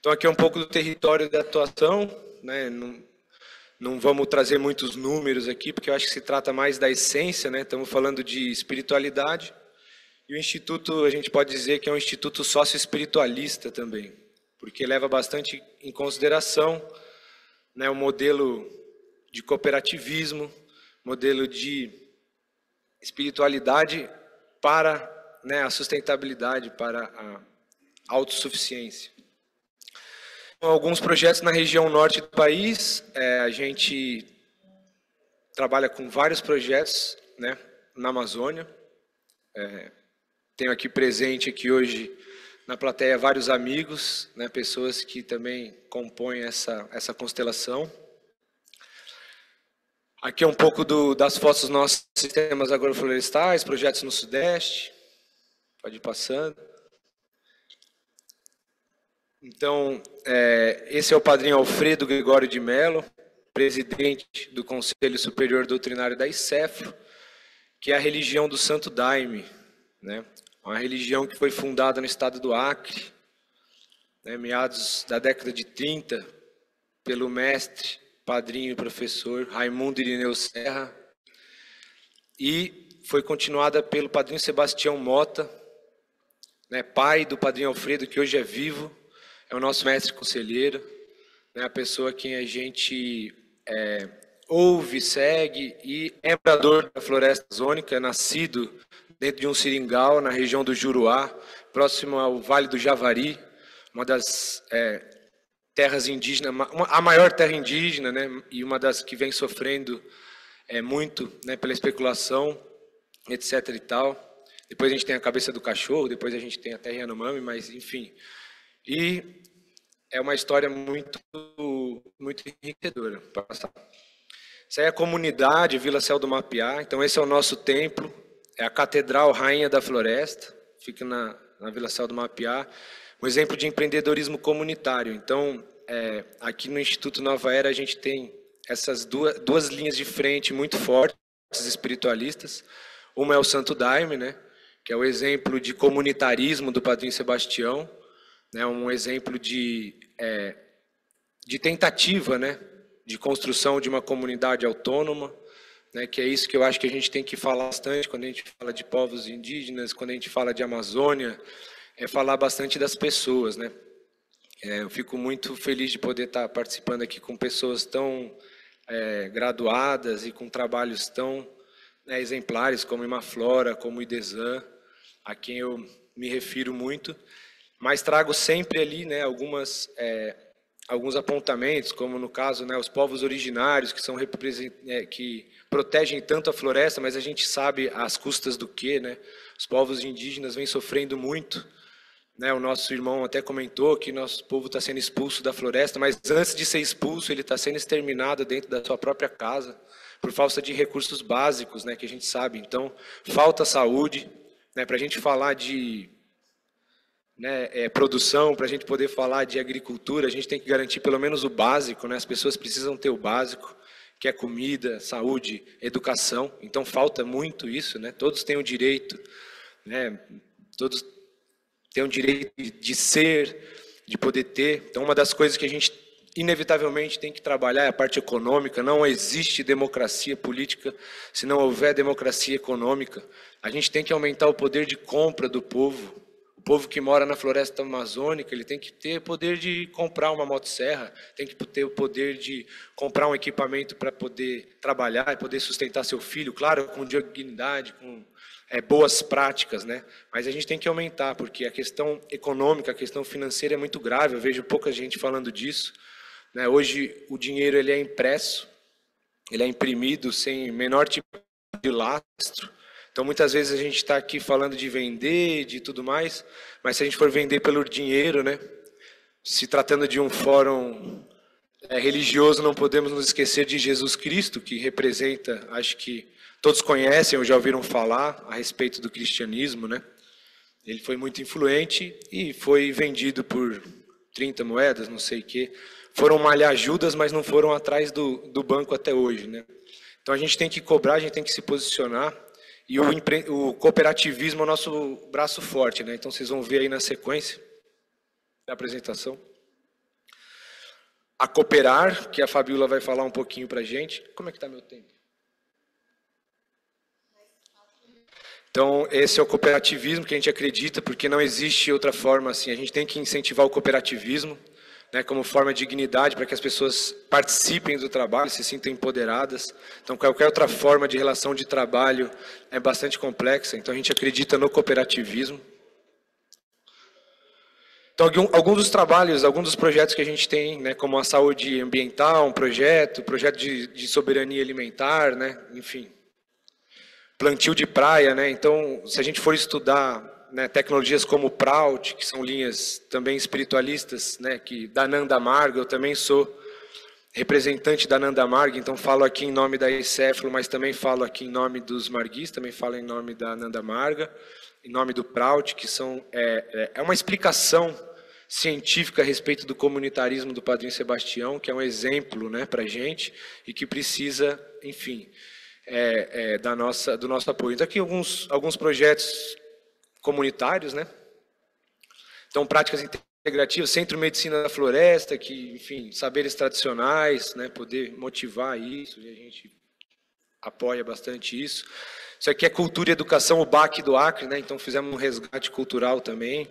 Então, aqui é um pouco do território da atuação, né? Não vamos trazer muitos números aqui, porque eu acho que se trata mais da essência, né? Estamos falando de espiritualidade. E o Instituto, a gente pode dizer que é um instituto sócio-espiritualista também, porque leva bastante em consideração, né, o modelo de cooperativismo, modelo de espiritualidade para, né, a sustentabilidade, para a autossuficiência. Alguns projetos na região norte do país, a gente trabalha com vários projetos, né, na Amazônia. Tenho aqui presente aqui hoje na plateia vários amigos, né, pessoas que também compõem essa constelação. Aqui é um pouco das fotos dos nossos sistemas agroflorestais, projetos no Sudeste. Pode ir passando. Então, esse é o padrinho Alfredo Gregório de Mello, presidente do Conselho Superior Doutrinário da ICEFRO, que é a religião do Santo Daime, né? Uma religião que foi fundada no estado do Acre, né, meados da década de 30, pelo mestre, padrinho e professor Raimundo Irineu Serra, e foi continuada pelo padrinho Sebastião Mota, né, pai do padrinho Alfredo, que hoje é vivo, é o nosso mestre conselheiro, né, a pessoa a quem a gente ouve, segue e é morador da floresta amazônica, é nascido dentro de um seringal, na região do Juruá, próximo ao Vale do Javari, uma das terras indígenas, a maior terra indígena, né, e uma das que vem sofrendo muito, né, pela especulação, etc. e tal. Depois a gente tem a cabeça do cachorro, depois a gente tem a terra Yanomami, mas enfim. E é uma história muito enriquecedora. Essa é a comunidade Vila Céu do Mapiá, então esse é o nosso templo, é a Catedral Rainha da Floresta, fica na Vila Céu do Mapiá, um exemplo de empreendedorismo comunitário. Então, aqui no Instituto Nova Era a gente tem essas duas linhas de frente muito fortes, espiritualistas. Uma é o Santo Daime, né, que é o exemplo de comunitarismo do Padrinho Sebastião, né, um exemplo de tentativa, né, de construção de uma comunidade autônoma, né, que é isso que eu acho que a gente tem que falar bastante quando a gente fala de povos indígenas, quando a gente fala de Amazônia, é falar bastante das pessoas, né. Eu fico muito feliz de poder estar participando aqui com pessoas tão graduadas e com trabalhos tão, né, exemplares, como Imaflora, como o IDESAN, a quem eu me refiro muito, mas trago sempre ali, né, alguns apontamentos, como no caso, né, os povos originários, que protegem tanto a floresta, mas a gente sabe às custas do quê, né? Os povos indígenas vêm sofrendo muito, né? O nosso irmão até comentou que nosso povo está sendo expulso da floresta, mas antes de ser expulso, ele está sendo exterminado dentro da sua própria casa, por falta de recursos básicos, né, que a gente sabe. Então, falta saúde, né, para a gente falar de, né, produção, para a gente poder falar de agricultura, a gente tem que garantir pelo menos o básico, né? As pessoas precisam ter o básico, que é comida, saúde, educação. Então falta muito isso, né? Todos têm o direito, né? Todos têm o direito de ser, de poder ter. Então uma das coisas que a gente inevitavelmente tem que trabalhar é a parte econômica. Não existe democracia política se não houver democracia econômica. A gente tem que aumentar o poder de compra do povo. O povo que mora na floresta amazônica, ele tem que ter o poder de comprar uma motosserra, tem que ter o poder de comprar um equipamento para poder trabalhar e poder sustentar seu filho, claro, com dignidade, com boas práticas, né? Mas a gente tem que aumentar, porque a questão econômica, a questão financeira é muito grave, eu vejo pouca gente falando disso, né? Hoje o dinheiro ele é impresso, ele é imprimido sem menor tipo de lastro. Então, muitas vezes a gente está aqui falando de vender, de tudo mais, mas se a gente for vender pelo dinheiro, né? Se tratando de um fórum religioso, não podemos nos esquecer de Jesus Cristo, que representa, acho que todos conhecem ou já ouviram falar a respeito do cristianismo, né? Ele foi muito influente e foi vendido por 30 moedas, não sei o quê. Foram malhar Judas, mas não foram atrás do banco até hoje, né? Então, a gente tem que cobrar, a gente tem que se posicionar. E o cooperativismo é o nosso braço forte, né? Então vocês vão ver aí na sequência da apresentação. a Cooperar, que a Fabiola vai falar um pouquinho para a gente. Como é que está meu tempo? Então, esse é o cooperativismo que a gente acredita, porque não existe outra forma assim. A gente tem que incentivar o cooperativismo, né, como forma de dignidade para que as pessoas participem do trabalho, se sintam empoderadas. Então, qualquer outra forma de relação de trabalho é bastante complexa. Então, a gente acredita no cooperativismo. Então, alguns dos trabalhos, alguns dos projetos que a gente tem, né, como a saúde ambiental, um projeto de soberania alimentar, né, enfim, plantio de praia, né? Então, se a gente for estudar, né, tecnologias como o Prout, que são linhas também espiritualistas, né, que da Nanda Marga, eu também sou representante da Nanda Marga, então falo aqui em nome da Encéfalo, mas também falo aqui em nome dos Marguis, também falo em nome da Nanda Marga, em nome do Prout, que é uma explicação científica a respeito do comunitarismo do Padrinho Sebastião, que é um exemplo, né, para a gente e que precisa, enfim, do nosso apoio. Então, aqui alguns projetos comunitários, né? Então, práticas integrativas, Centro Medicina da Floresta, que, enfim, saberes tradicionais, né? Poder motivar isso, e a gente apoia bastante isso. Isso aqui é Cultura e Educação, o BAC do Acre, né? Então, fizemos um resgate cultural também,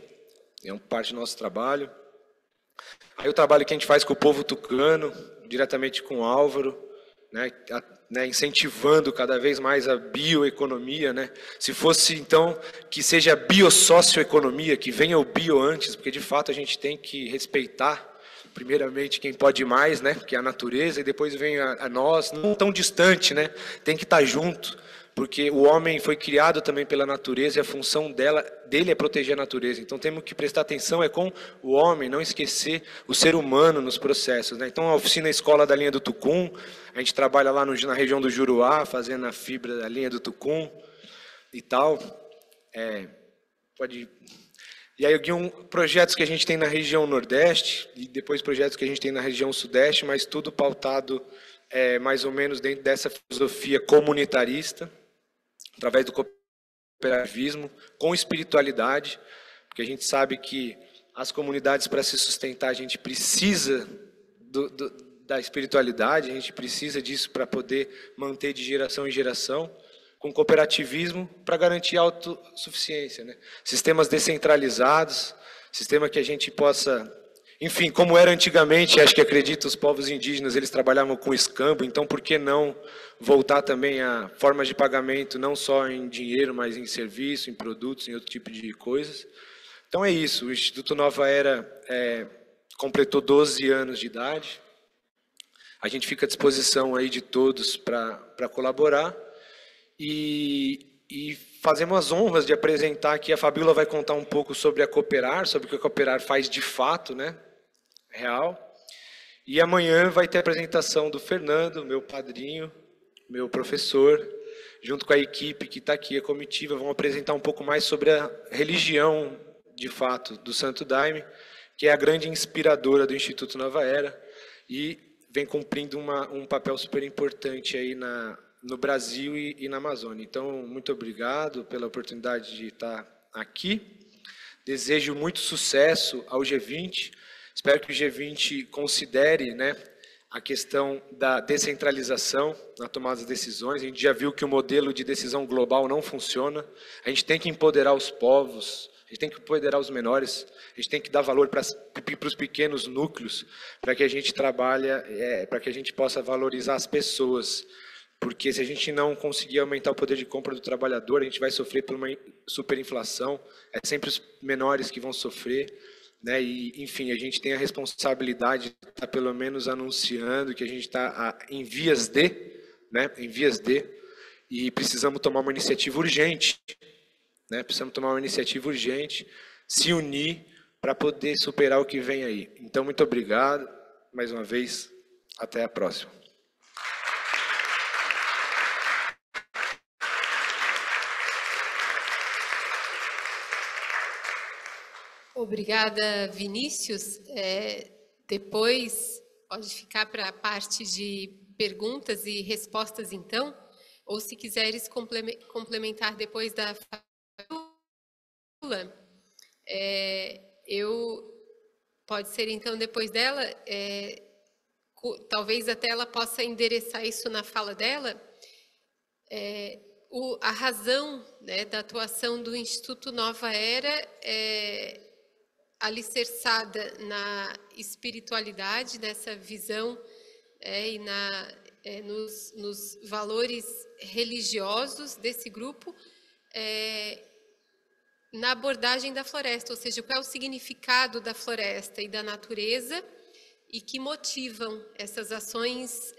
é uma parte do nosso trabalho. Aí o trabalho que a gente faz com o povo tucano, diretamente com o Álvaro, né, incentivando cada vez mais a bioeconomia, né? Se fosse, então, que seja biosocioeconomia, que venha o bio antes, porque, de fato, a gente tem que respeitar, primeiramente, quem pode mais, né? Que é a natureza, e depois vem a nós, não tão distante, né? Tem que estar junto, porque o homem foi criado também pela natureza e a função dele é proteger a natureza. Então temos que prestar atenção com o homem, não esquecer o ser humano nos processos, né? Então a oficina escola da linha do Tucum, a gente trabalha lá na região do Juruá, fazendo a fibra da linha do Tucum e tal. E aí projetos que a gente tem na região Nordeste e depois projetos que a gente tem na região Sudeste, mas tudo pautado mais ou menos dentro dessa filosofia comunitarista, através do cooperativismo, com espiritualidade, porque a gente sabe que as comunidades, para se sustentar, a gente precisa da espiritualidade, a gente precisa disso para poder manter de geração em geração, com cooperativismo para garantir a autossuficiência, né? Sistemas descentralizados, sistema que a gente possa... Enfim, como era antigamente, acho que acredito, os povos indígenas, eles trabalhavam com escambo, então por que não voltar também a formas de pagamento, não só em dinheiro, mas em serviço, em produtos, em outro tipo de coisas. Então é isso, o Instituto Nova Era completou 12 anos de idade, a gente fica à disposição aí de todos para colaborar e fazemos as honras de apresentar aqui, a Fabiola vai contar um pouco sobre a Cooperar, sobre o que a Cooperar faz de fato, né? Real. E amanhã vai ter a apresentação do Fernando, meu padrinho, meu professor, junto com a equipe que está aqui, a comitiva, vão apresentar um pouco mais sobre a religião, de fato, do Santo Daime, que é a grande inspiradora do Instituto Nova Era e vem cumprindo um papel super importante aí no Brasil e na Amazônia. Então, muito obrigado pela oportunidade de estar aqui. Desejo muito sucesso ao G20. Espero que o G20 considere, né, a questão da descentralização na tomada de decisões. A gente já viu que o modelo de decisão global não funciona. A gente tem que empoderar os povos, a gente tem que empoderar os menores, a gente tem que dar valor para os pequenos núcleos, para que a gente para que a gente possa valorizar as pessoas. Porque se a gente não conseguir aumentar o poder de compra do trabalhador, a gente vai sofrer por uma superinflação. É sempre os menores que vão sofrer. Né? E, enfim, a gente tem a responsabilidade de estar pelo menos anunciando que a gente está em vias de, né? Em vias de, e precisamos tomar uma iniciativa urgente, né? Precisamos tomar uma iniciativa urgente, se unir para poder superar o que vem aí. Então, muito obrigado, mais uma vez, até a próxima. Obrigada, Vinícius. Depois pode ficar para a parte de perguntas e respostas, então, ou se quiseres complementar depois da Fabiola, pode ser então depois dela. talvez até ela possa endereçar isso na fala dela, a razão, né, da atuação do Instituto Nova Era é alicerçada na espiritualidade, nessa visão e nos valores religiosos desse grupo, na abordagem da floresta, ou seja, qual é o significado da floresta e da natureza e que motivam essas ações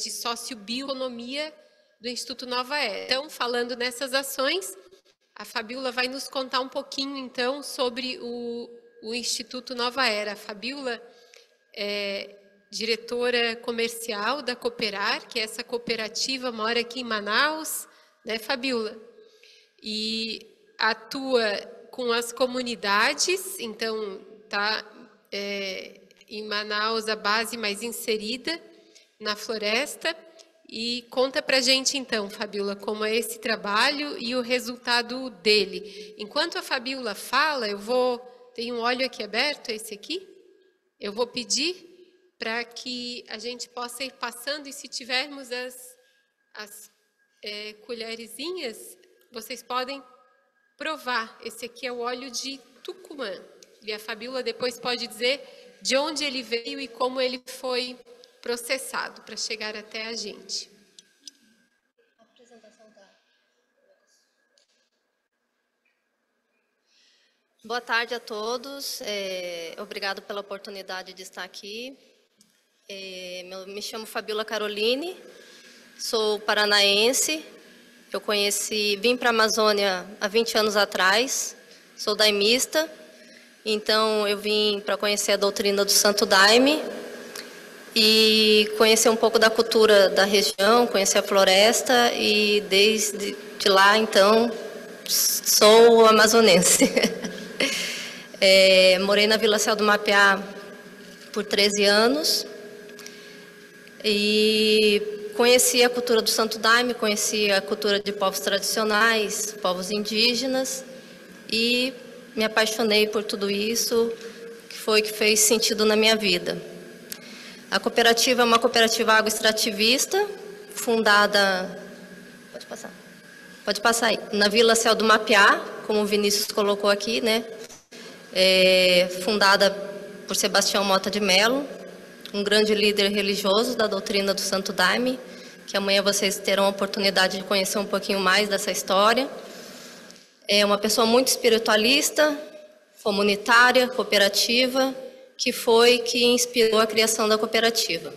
de sociobioeconomia do Instituto Nova Era. Então, falando nessas ações, a Fabíola vai nos contar um pouquinho, então, sobre o Instituto Nova Era. A Fabíola é diretora comercial da Cooperar, que é essa cooperativa, mora aqui em Manaus, né, Fabíola? E atua com as comunidades, então está em Manaus a base mais inserida na floresta. E conta para a gente então, Fabíola, como é esse trabalho e o resultado dele. Enquanto a Fabíola fala, tem um óleo aqui aberto, esse aqui, eu vou pedir para que a gente possa ir passando, e se tivermos as colherzinhas, vocês podem provar. Esse aqui é o óleo de Tucumã. E a Fabíola depois pode dizer de onde ele veio e como ele foi processado para chegar até a gente. A apresentação tá. Boa tarde a todos. Obrigado pela oportunidade de estar aqui. Me chamo Fabíola Caroline, sou paranaense. Eu vim para a Amazônia há 20 anos atrás, sou daimista, então eu vim para conhecer a doutrina do Santo Daime e conhecer um pouco da cultura da região, conhecer a floresta, e desde lá, então, sou amazonense. Morei na Vila Céu do Mapeá por 13 anos e conheci a cultura do Santo Daime, conheci a cultura de povos tradicionais, povos indígenas, e me apaixonei por tudo isso, que fez sentido na minha vida. A cooperativa é uma cooperativa agroextrativista, fundada, pode passar aí, na Vila Céu do Mapeá, como o Vinícius colocou aqui, né? Fundada por Sebastião Mota de Mello, um grande líder religioso da doutrina do Santo Daime, que amanhã vocês terão a oportunidade de conhecer um pouquinho mais dessa história. É uma pessoa muito espiritualista, comunitária, cooperativa, que inspirou a criação da cooperativa.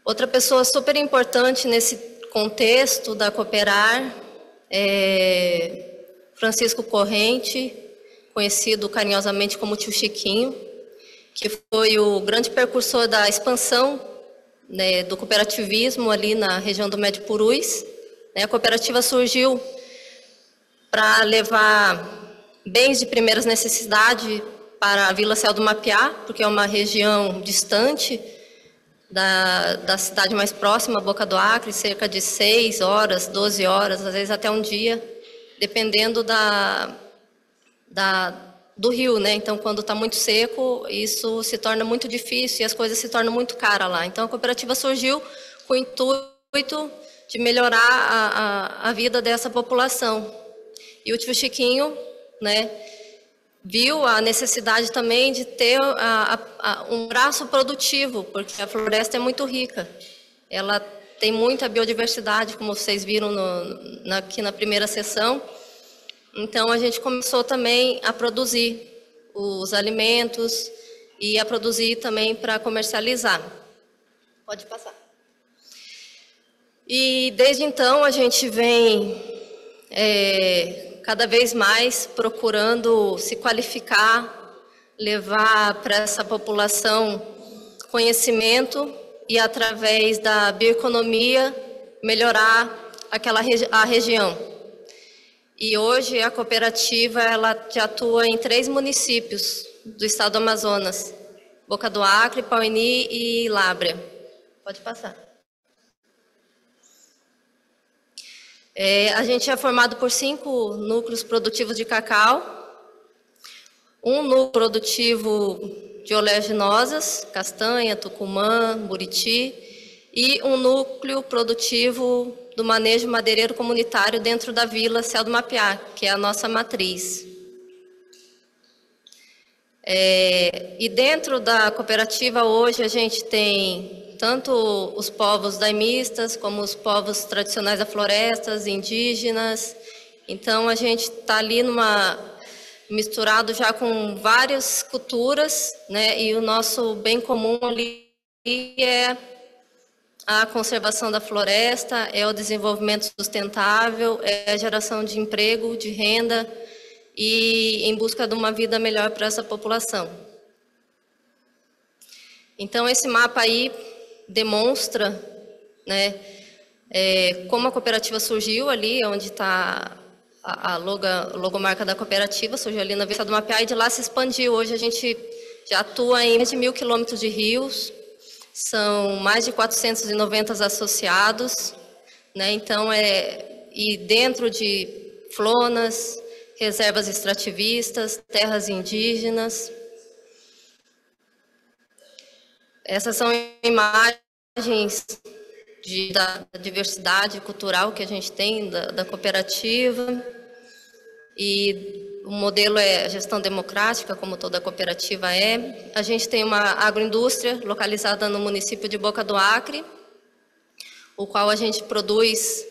Outra pessoa super importante nesse contexto da Cooperar é Francisco Corrente, conhecido carinhosamente como Tio Chiquinho, que foi o grande precursor da expansão, né, do cooperativismo ali na região do Médio Purus. A cooperativa surgiu para levar bens de primeiras necessidades para a Vila Céu do Mapeá, porque é uma região distante da cidade mais próxima, Boca do Acre, cerca de 6 horas, 12 horas, às vezes até um dia, dependendo do rio, né? Então, quando está muito seco, isso se torna muito difícil e as coisas se tornam muito caras lá. Então, a cooperativa surgiu com o intuito de melhorar a vida dessa população. E o Tio Chiquinho, né, viu a necessidade também de ter um braço produtivo, porque a floresta é muito rica. Ela tem muita biodiversidade, como vocês viram aqui na primeira sessão. Então, a gente começou também a produzir os alimentos e a produzir também para comercializar. Pode passar. E, desde então, a gente vem cada vez mais procurando se qualificar, levar para essa população conhecimento e, através da bioeconomia, melhorar a região. E hoje a cooperativa ela já atua em 3 municípios do estado do Amazonas: Boca do Acre, Pauini e Lábrea. Pode passar. A gente é formado por 5 núcleos produtivos de cacau. Um núcleo produtivo de oleaginosas, castanha, tucumã, buriti, e um núcleo produtivo do manejo madeireiro comunitário dentro da Vila Céu do Mapiá, que é a nossa matriz. E dentro da cooperativa hoje a gente tem tanto os povos daimistas, como os povos tradicionais da floresta, indígenas. Então a gente está ali misturado já com várias culturas, né? E o nosso bem comum ali é a conservação da floresta, é o desenvolvimento sustentável, é a geração de emprego, de renda, e em busca de uma vida melhor para essa população. Então, esse mapa aí demonstra, né, como a cooperativa surgiu ali, onde está a logomarca da cooperativa, surgiu ali na Vila do Mapiá, e de lá se expandiu. Hoje a gente já atua em mais de 1.000 quilômetros de rios, são mais de 490 associados, né? Então, e dentro de flonas, reservas extrativistas, terras indígenas. Essas são imagens da diversidade cultural que a gente tem da cooperativa. E o modelo é a gestão democrática, como toda cooperativa é. A gente tem uma agroindústria localizada no município de Boca do Acre, o qual a gente produz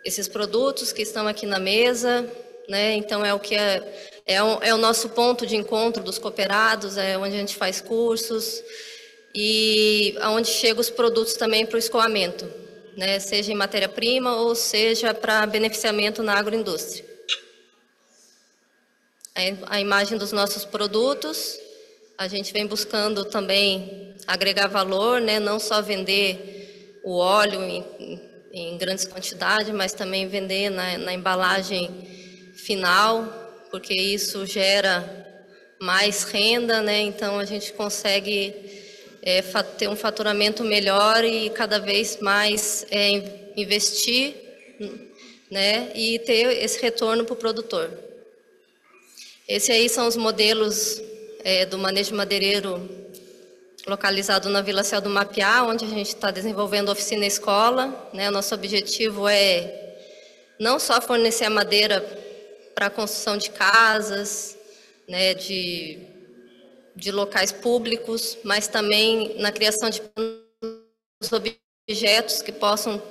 esses produtos que estão aqui na mesa, né? Então é o que é o nosso ponto de encontro dos cooperados, é onde a gente faz cursos e aonde chegam os produtos também para o escoamento, né? Seja em matéria-prima ou seja para beneficiamento na agroindústria. A imagem dos nossos produtos, a gente vem buscando também agregar valor, né? Não só vender o óleo em grandes quantidades, mas também vender na embalagem final, porque isso gera mais renda, né? Então a gente consegue ter um faturamento melhor e cada vez mais investir, né? E ter esse retorno para o produtor. Esses aí são os modelos do manejo madeireiro localizado na Vila Céu do Mapiá, onde a gente está desenvolvendo oficina escola, né? Nosso objetivo é não só fornecer a madeira para a construção de casas, né? De locais públicos, mas também na criação de objetos que possam,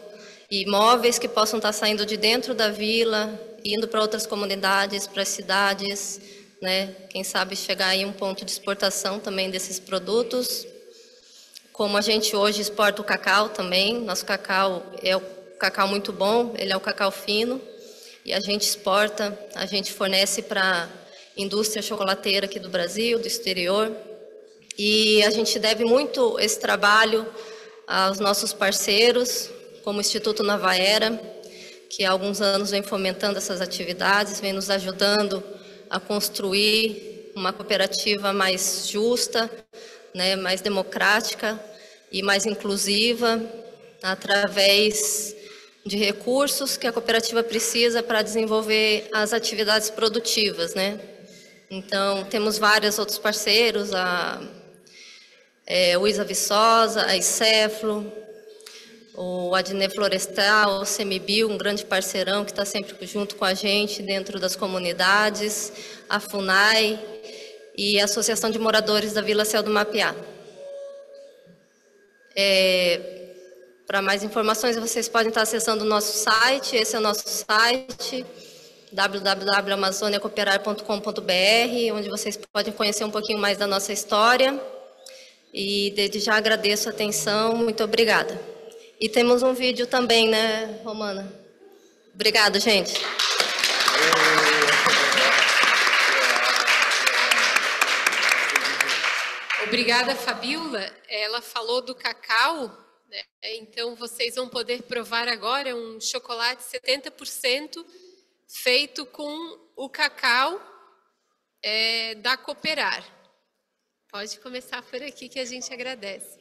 imóveis que possam estar saindo de dentro da vila, indo para outras comunidades, para as cidades, né? Quem sabe chegar aí um ponto de exportação também desses produtos. Como a gente hoje exporta o cacau também, nosso cacau é o cacau muito bom, ele é o cacau fino, e a gente exporta, a gente fornece para a indústria chocolateira aqui do Brasil, do exterior, e a gente deve muito esse trabalho aos nossos parceiros, como o Instituto Navaera, que há alguns anos vem fomentando essas atividades, vem nos ajudando a construir uma cooperativa mais justa, né, mais democrática e mais inclusiva, através de recursos que a cooperativa precisa para desenvolver as atividades produtivas, né? Então, temos vários outros parceiros, o Isa Viçosa, a Iceflo, o Adne Florestal, o Semibio, um grande parceirão que está sempre junto com a gente dentro das comunidades, a FUNAI e a Associação de Moradores da Vila Céu do Mapiá. Para mais informações, vocês podem estar acessando o nosso site, esse é o nosso site, www.amazoniacooperar.com.br, onde vocês podem conhecer um pouquinho mais da nossa história. E desde já agradeço a atenção, muito obrigada. E temos um vídeo também, né, Romana? Obrigada, gente. Obrigada, Fabiola. Ela falou do cacau, né? Então vocês vão poder provar agora um chocolate 70% feito com o cacau da Cooperar. Pode começar por aqui que a gente agradece.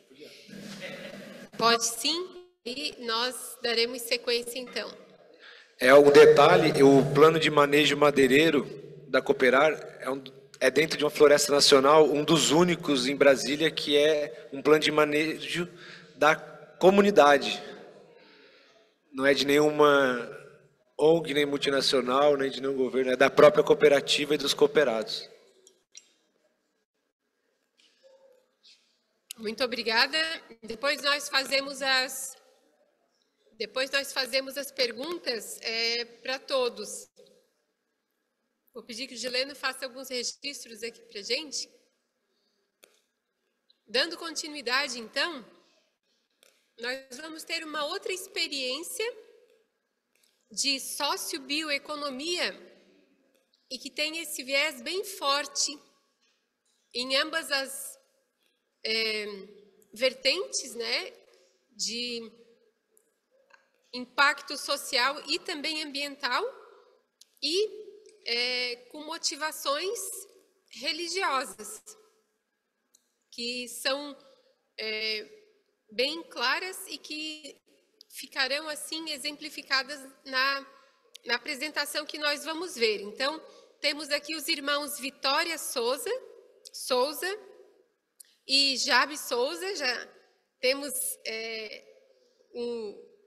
Pode sim. E nós daremos sequência, então. Um detalhe, o plano de manejo madeireiro da Cooperar é dentro de uma floresta nacional, um dos únicos em Brasília que é um plano de manejo da comunidade. Não é de nenhuma ONG, nem multinacional, nem de nenhum governo, é da própria cooperativa e dos cooperados. Muito obrigada. Depois nós fazemos as perguntas para todos. Vou pedir que o Gileno faça alguns registros aqui para a gente. Dando continuidade, então, nós vamos ter uma outra experiência de sociobioeconomia e que tem esse viés bem forte em ambas as vertentes, né, de impacto social e também ambiental e com motivações religiosas, que são bem claras e que ficarão assim exemplificadas na apresentação que nós vamos ver. Então, temos aqui os irmãos Vitória Souza e Jabe Souza. Já temos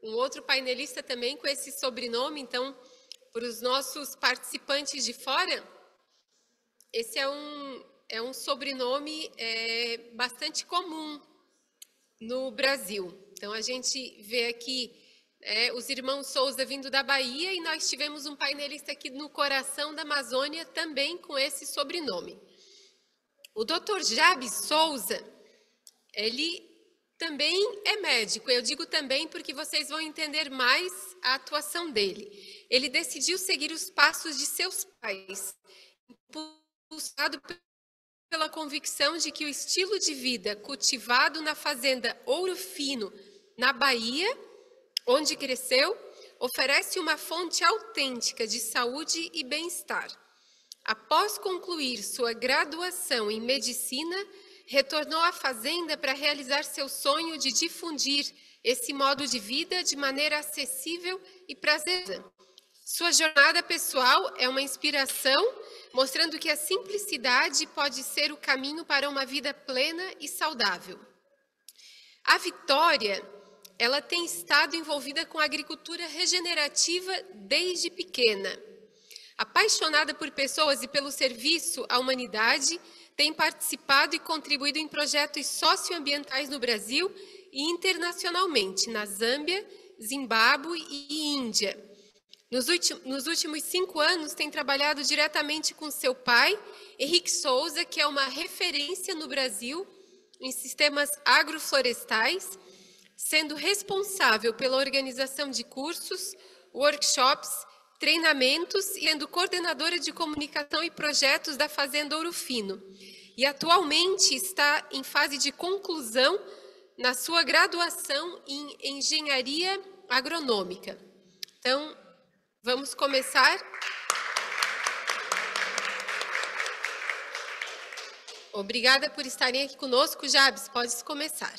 um outro painelista também com esse sobrenome. Então, para os nossos participantes de fora, esse é um sobrenome bastante comum no Brasil. Então, a gente vê aqui os irmãos Souza vindo da Bahia e nós tivemos um painelista aqui no coração da Amazônia também com esse sobrenome. O Dr. Jabe Souza, ele também é médico. Eu digo também porque vocês vão entender mais a atuação dele. Ele decidiu seguir os passos de seus pais, impulsado pela convicção de que o estilo de vida cultivado na fazenda Ouro Fino, na Bahia, onde cresceu, oferece uma fonte autêntica de saúde e bem-estar. Após concluir sua graduação em medicina, retornou à fazenda para realizar seu sonho de difundir esse modo de vida de maneira acessível e prazerosa. Sua jornada pessoal é uma inspiração, mostrando que a simplicidade pode ser o caminho para uma vida plena e saudável. A Vitória, ela tem estado envolvida com a agricultura regenerativa desde pequena. Apaixonada por pessoas e pelo serviço à humanidade, tem participado e contribuído em projetos socioambientais no Brasil e internacionalmente, na Zâmbia, Zimbábue e Índia. Nos últimos 5 anos, tem trabalhado diretamente com seu pai, Henrique Souza, que é uma referência no Brasil em sistemas agroflorestais, sendo responsável pela organização de cursos, workshops, treinamentos e sendo coordenadora de comunicação e projetos da Fazenda Ouro Fino. E atualmente está em fase de conclusão na sua graduação em engenharia agronômica. Então, vamos começar. Obrigada por estarem aqui conosco. Jabes, podes começar.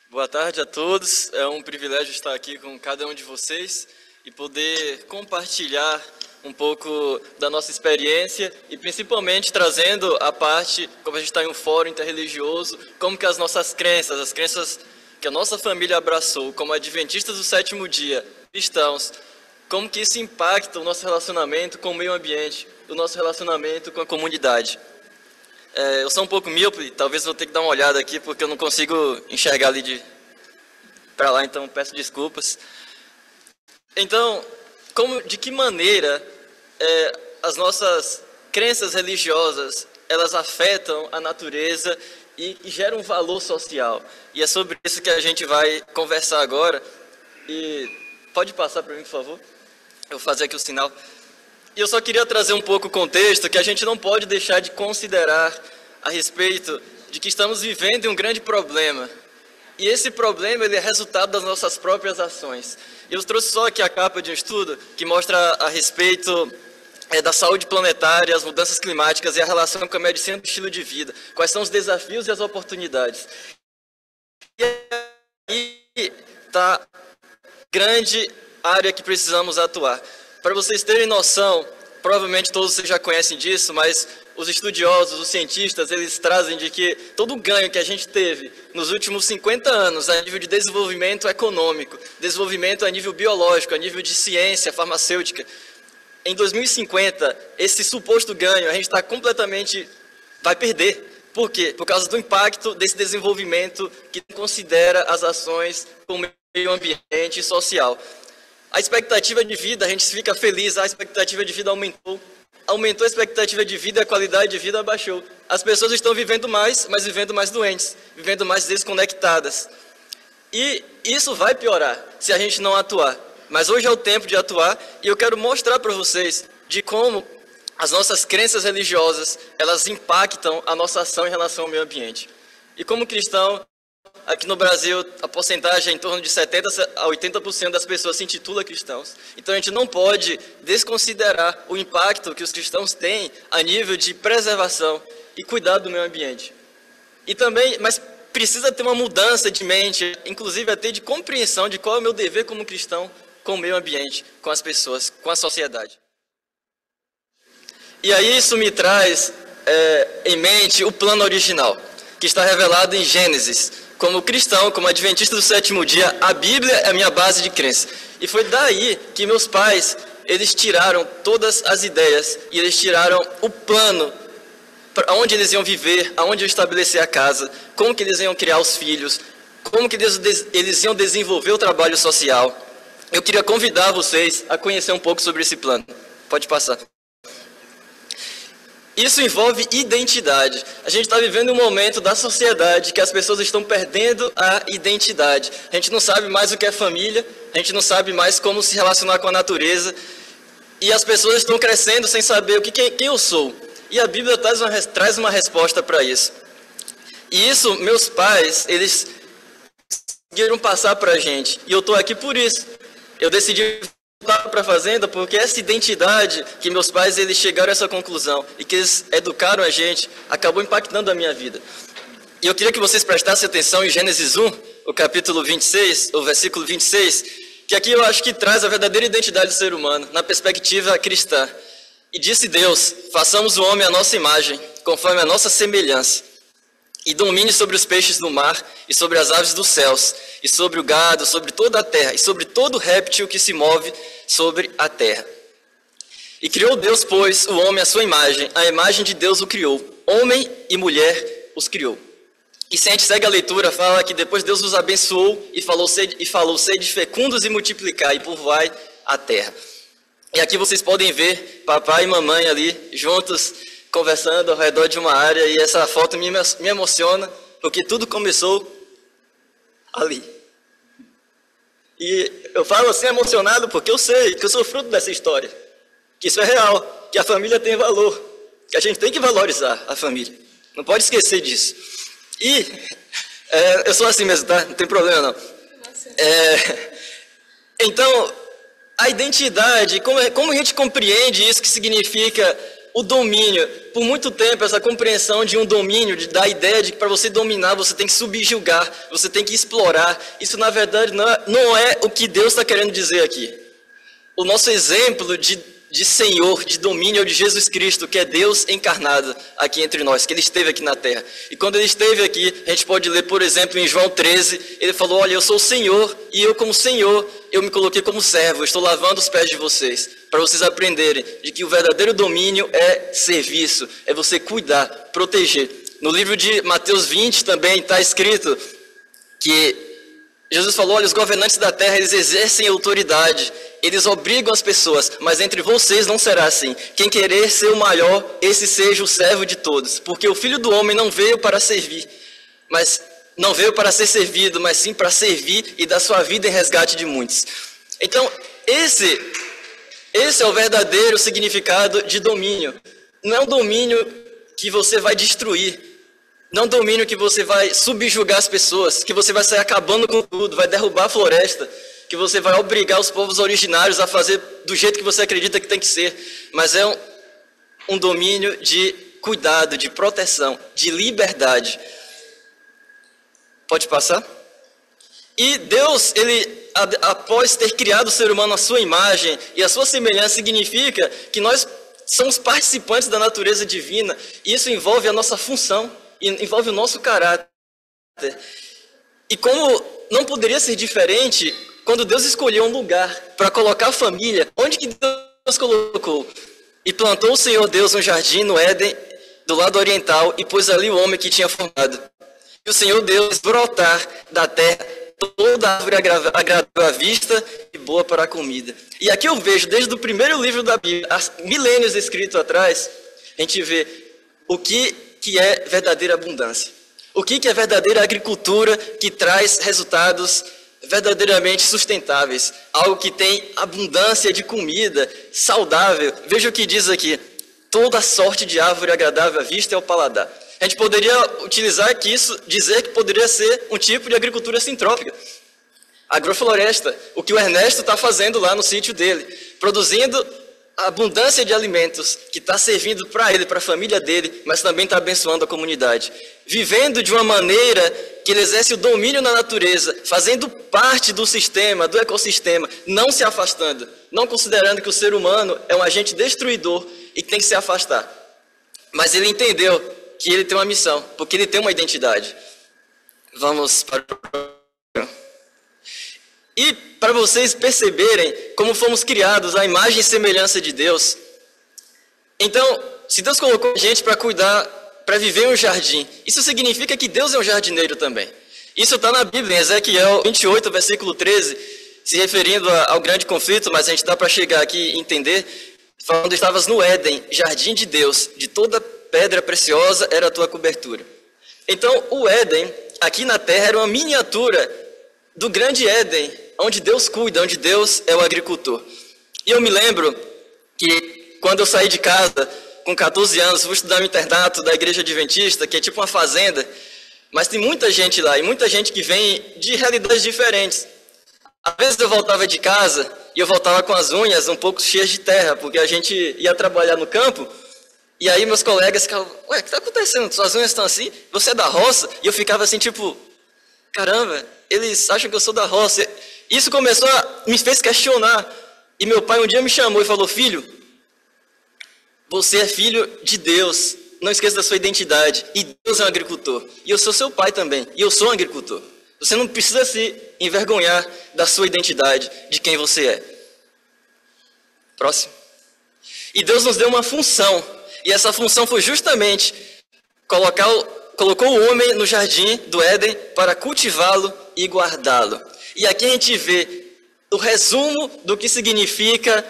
Boa tarde a todos. É um privilégio estar aqui com cada um de vocês e poder compartilhar um pouco da nossa experiência e principalmente trazendo a parte, como a gente está em um fórum interreligioso, como que as nossas crenças, as crenças que a nossa família abraçou, como adventistas do sétimo dia, cristãos, como que isso impacta o nosso relacionamento com o meio ambiente, o nosso relacionamento com a comunidade. Eu sou um pouco míope, talvez vou ter que dar uma olhada aqui, porque eu não consigo enxergar ali para lá, então peço desculpas. Então, de que maneira as nossas crenças religiosas, elas afetam a natureza e geram um valor social? E é sobre isso que a gente vai conversar agora. E pode passar para mim, por favor? Eu vou fazer aqui o sinal. E eu só queria trazer um pouco o contexto que a gente não pode deixar de considerar a respeito de que estamos vivendo um grande problema. E esse problema ele é resultado das nossas próprias ações. Eu trouxe só aqui a capa de um estudo que mostra a respeito da saúde planetária, as mudanças climáticas e a relação com a medicina do estilo de vida. Quais são os desafios e as oportunidades. E aí está a grande área que precisamos atuar. Para vocês terem noção, provavelmente todos vocês já conhecem disso, mas os estudiosos, os cientistas, eles trazem de que todo o ganho que a gente teve nos últimos 50 anos a nível de desenvolvimento econômico, desenvolvimento a nível biológico, a nível de ciência farmacêutica, em 2050, esse suposto ganho a gente vai perder. Por quê? Por causa do impacto desse desenvolvimento que considera as ações com o meio ambiente e social. A expectativa de vida, a gente fica feliz, a expectativa de vida aumentou a expectativa de vida e a qualidade de vida abaixou. As pessoas estão vivendo mais, mas vivendo mais doentes, vivendo mais desconectadas. E isso vai piorar se a gente não atuar. Mas hoje é o tempo de atuar e eu quero mostrar para vocês de como as nossas crenças religiosas, elas impactam a nossa ação em relação ao meio ambiente. E como cristão, aqui no Brasil, a porcentagem é em torno de 70% a 80% das pessoas se intitula cristãos. Então a gente não pode desconsiderar o impacto que os cristãos têm a nível de preservação e cuidado do meio ambiente. E também, mas precisa ter uma mudança de mente, inclusive até de compreensão de qual é o meu dever como cristão com o meio ambiente, com as pessoas, com a sociedade. E aí isso me traz em mente o plano original, que está revelado em Gênesis. Como cristão, como adventista do sétimo dia, a Bíblia é a minha base de crença. E foi daí que meus pais, eles tiraram todas as ideias e eles tiraram o plano para onde eles iam viver, aonde eu estabelecer a casa, como que eles iam criar os filhos, como que eles iam desenvolver o trabalho social. Eu queria convidar vocês a conhecer um pouco sobre esse plano. Pode passar. Isso envolve identidade. A gente está vivendo um momento da sociedade que as pessoas estão perdendo a identidade. A gente não sabe mais o que é família, a gente não sabe mais como se relacionar com a natureza. E as pessoas estão crescendo sem saber quem eu sou. E a Bíblia traz uma resposta para isso. E isso, meus pais, eles conseguiram passar para a gente. E eu estou aqui por isso. Eu decidi para a fazenda porque essa identidade que meus pais eles chegaram a essa conclusão e que eles educaram a gente acabou impactando a minha vida. E eu queria que vocês prestassem atenção em Gênesis 1, o capítulo 26, o versículo 26, que aqui eu acho que traz a verdadeira identidade do ser humano na perspectiva cristã. E disse Deus: façamos o homem à nossa imagem, conforme a nossa semelhança, e domine sobre os peixes do mar, e sobre as aves dos céus, e sobre o gado, sobre toda a terra, e sobre todo réptil que se move sobre a terra. E criou Deus, pois, o homem à sua imagem, a imagem de Deus o criou, homem e mulher os criou. E se a gente segue a leitura, fala que depois Deus os abençoou e falou, sede fecundos e multiplicai, e povoai a terra. E aqui vocês podem ver papai e mamãe ali, juntos, conversando ao redor de uma área, e essa foto me emociona, porque tudo começou ali. E eu falo assim emocionado porque eu sei que eu sou fruto dessa história, que isso é real, que a família tem valor, que a gente tem que valorizar a família, não pode esquecer disso. E eu sou assim mesmo, tá? Não tem problema não. Então, a identidade, como a gente compreende isso que significa o domínio? Por muito tempo, essa compreensão de um domínio, da ideia de que para você dominar, você tem que subjugar, você tem que explorar. Isso, na verdade, não é o que Deus está querendo dizer aqui. O nosso exemplo de Senhor, de domínio é o de Jesus Cristo, que é Deus encarnado aqui entre nós, que Ele esteve aqui na terra. E quando Ele esteve aqui, a gente pode ler, por exemplo, em João 13, Ele falou: olha, eu sou o Senhor, e eu como Senhor, eu me coloquei como servo, eu estou lavando os pés de vocês, para vocês aprenderem de que o verdadeiro domínio é serviço, é você cuidar, proteger. No livro de Mateus 20 também está escrito que Jesus falou: olha, os governantes da terra, eles exercem autoridade, eles obrigam as pessoas, mas entre vocês não será assim. Quem querer ser o maior, esse seja o servo de todos. Porque o Filho do Homem não veio para servir, mas não veio para ser servido, mas sim para servir e dar sua vida em resgate de muitos. Então, esse é o verdadeiro significado de domínio. Não é um domínio que você vai destruir, não é um domínio que você vai subjugar as pessoas, que você vai sair acabando com tudo, vai derrubar a floresta, que você vai obrigar os povos originários a fazer do jeito que você acredita que tem que ser. Mas é um domínio de cuidado, de proteção, de liberdade. Pode passar? E Deus, Ele, após ter criado o ser humano à sua imagem e à sua semelhança, significa que nós somos participantes da natureza divina, e isso envolve a nossa função, envolve o nosso caráter. E como não poderia ser diferente, quando Deus escolheu um lugar para colocar a família, onde que Deus colocou? E plantou o Senhor Deus um jardim no Éden, do lado oriental, e pôs ali o homem que tinha formado. E o Senhor Deus brotar da terra toda árvore agradável à vista e boa para a comida. E aqui eu vejo, desde o primeiro livro da Bíblia, há milênios escrito atrás, a gente vê o que é verdadeira abundância. O que é verdadeira agricultura que traz resultados verdadeiramente sustentáveis. Algo que tem abundância de comida, saudável. Veja o que diz aqui. Toda sorte de árvore agradável à vista e ao paladar. A gente poderia utilizar aqui isso, dizer que poderia ser um tipo de agricultura sintrópica. Agrofloresta, o que o Ernesto está fazendo lá no sítio dele. Produzindo abundância de alimentos que está servindo para ele, para a família dele, mas também está abençoando a comunidade. Vivendo de uma maneira que ele exerce o domínio na natureza, fazendo parte do sistema, do ecossistema, não se afastando, não considerando que o ser humano é um agente destruidor e que tem que se afastar. Mas ele entendeu que ele tem uma missão, porque ele tem uma identidade. Vamos para o programa. E para vocês perceberem como fomos criados à imagem e semelhança de Deus. Então, se Deus colocou a gente para cuidar, para viver em um jardim, isso significa que Deus é um jardineiro também. Isso está na Bíblia, em Ezequiel 28, versículo 13, se referindo ao grande conflito, mas a gente dá para chegar aqui e entender, falando: estavas no Éden, jardim de Deus, de toda pedra preciosa era a tua cobertura. Então, o Éden, aqui na terra, era uma miniatura do grande Éden, onde Deus cuida, onde Deus é o agricultor. E eu me lembro que quando eu saí de casa, com 14 anos, fui estudar no internato da Igreja Adventista, que é tipo uma fazenda, mas tem muita gente lá, e muita gente que vem de realidades diferentes. Às vezes eu voltava de casa, e eu voltava com as unhas um pouco cheias de terra, porque a gente ia trabalhar no campo, e aí meus colegas ficavam: ué, o que está acontecendo? Suas unhas estão assim? Você é da roça? E eu ficava assim, tipo, caramba, eles acham que eu sou da roça. Isso me fez questionar. E meu pai um dia me chamou e falou: filho, você é filho de Deus, não esqueça da sua identidade. E Deus é um agricultor. E eu sou seu pai também, e eu sou um agricultor. Você não precisa se envergonhar da sua identidade, de quem você é. Próximo. E Deus nos deu uma função. E essa função foi justamente colocou o homem no jardim do Éden para cultivá-lo e guardá-lo. E aqui a gente vê o resumo do que significa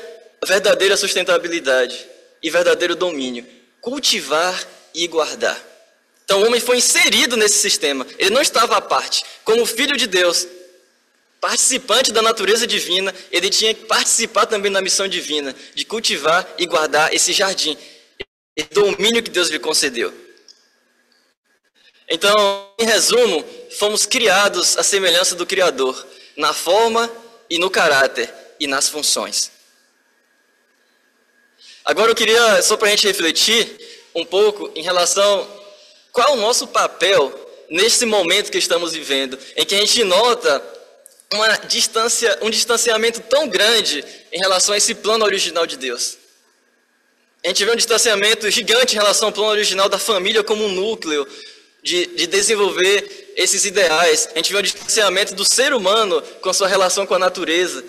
verdadeira sustentabilidade e verdadeiro domínio. Cultivar e guardar. Então o homem foi inserido nesse sistema. Ele não estava à parte. Como filho de Deus, participante da natureza divina, ele tinha que participar também da missão divina, de cultivar e guardar esse jardim, esse domínio que Deus lhe concedeu. Então, em resumo, fomos criados à semelhança do Criador, na forma e no caráter e nas funções. Agora eu queria, só para a gente refletir um pouco em relação qual é o nosso papel nesse momento que estamos vivendo, em que a gente nota um distanciamento tão grande em relação a esse plano original de Deus. A gente vê um distanciamento gigante em relação ao plano original da família como um núcleo de desenvolver esses ideais. A gente vê um distanciamento do ser humano com a sua relação com a natureza.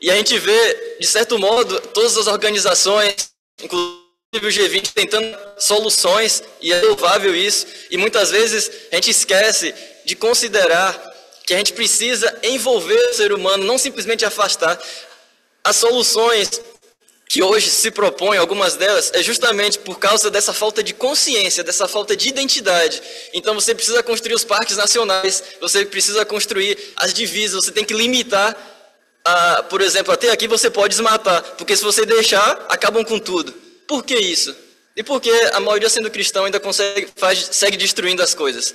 E a gente vê, de certo modo, todas as organizações, inclusive o G20, tentando soluções, e é louvável isso. E muitas vezes a gente esquece de considerar que a gente precisa envolver o ser humano, não simplesmente afastar. As soluções que hoje se propõem, algumas delas, é justamente por causa dessa falta de consciência, dessa falta de identidade. Então você precisa construir os parques nacionais, você precisa construir as divisas, você tem que limitar, por exemplo, até aqui você pode desmatar, porque se você deixar, acabam com tudo. Por que isso? E por que a maioria, sendo cristão, ainda segue destruindo as coisas?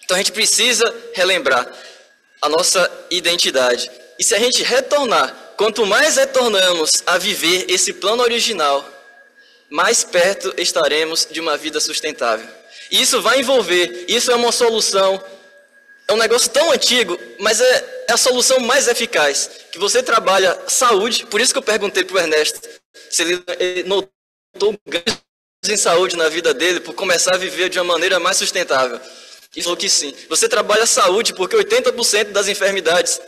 Então a gente precisa relembrar a nossa identidade. E se a gente retornar, quanto mais retornamos a viver esse plano original, mais perto estaremos de uma vida sustentável. E isso vai envolver, isso é uma solução, é um negócio tão antigo, mas é a solução mais eficaz. Que você trabalha saúde, por isso que eu perguntei para o Ernesto, se ele notou ganhos em saúde na vida dele por começar a viver de uma maneira mais sustentável? E falou que sim. Você trabalha a saúde porque 80% das enfermidades,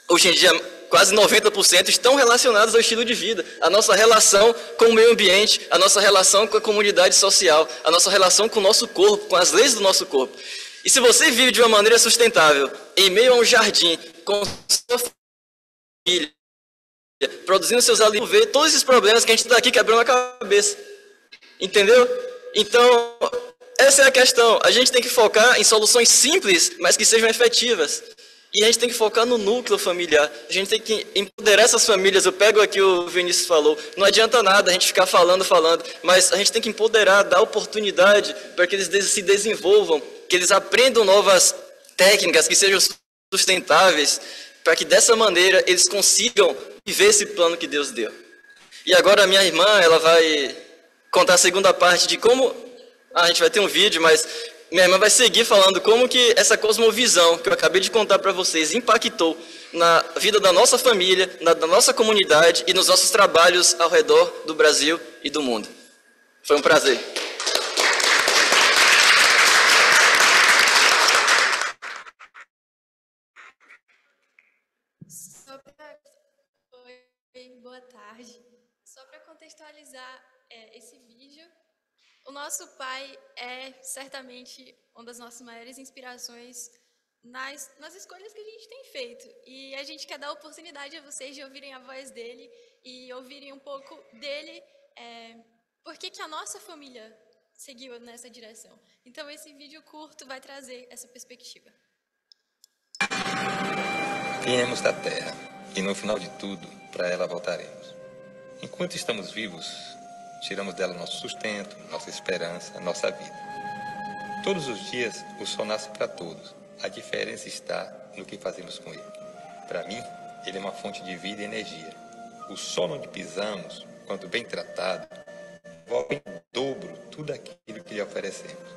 hoje em dia quase 90%, estão relacionadas ao estilo de vida. A nossa relação com o meio ambiente, a nossa relação com a comunidade social, a nossa relação com o nosso corpo, com as leis do nosso corpo. E se você vive de uma maneira sustentável, em meio a um jardim, com sua família, produzindo seus alimentos, ver todos esses problemas que a gente está aqui quebrando a cabeça. Entendeu? Então, essa é a questão. A gente tem que focar em soluções simples, mas que sejam efetivas. E a gente tem que focar no núcleo familiar. A gente tem que empoderar essas famílias. Eu pego aqui o Vinícius falou. Não adianta nada a gente ficar falando, mas a gente tem que empoderar, dar oportunidade para que eles se desenvolvam, que eles aprendam novas técnicas que sejam sustentáveis, para que dessa maneira eles consigam viver esse plano que Deus deu. E agora a minha irmã, ela vai contar a segunda parte de como... a gente vai ter um vídeo, mas minha irmã vai seguir falando como que essa cosmovisão que eu acabei de contar para vocês impactou na vida da nossa família, da nossa comunidade e nos nossos trabalhos ao redor do Brasil e do mundo. Foi um prazer. Boa tarde. Só para contextualizar esse vídeo, o nosso pai é certamente uma das nossas maiores inspirações nas escolhas que a gente tem feito. E a gente quer dar oportunidade a vocês de ouvirem a voz dele e ouvirem um pouco dele, por que a nossa família seguiu nessa direção. Então, esse vídeo curto vai trazer essa perspectiva. Viemos da terra e, no final de tudo, para ela voltaremos. Enquanto estamos vivos, tiramos dela nosso sustento, nossa esperança, nossa vida. Todos os dias, o sol nasce para todos. A diferença está no que fazemos com ele. Para mim, ele é uma fonte de vida e energia. O solo onde pisamos, quando bem tratado, devolve em dobro tudo aquilo que lhe oferecemos.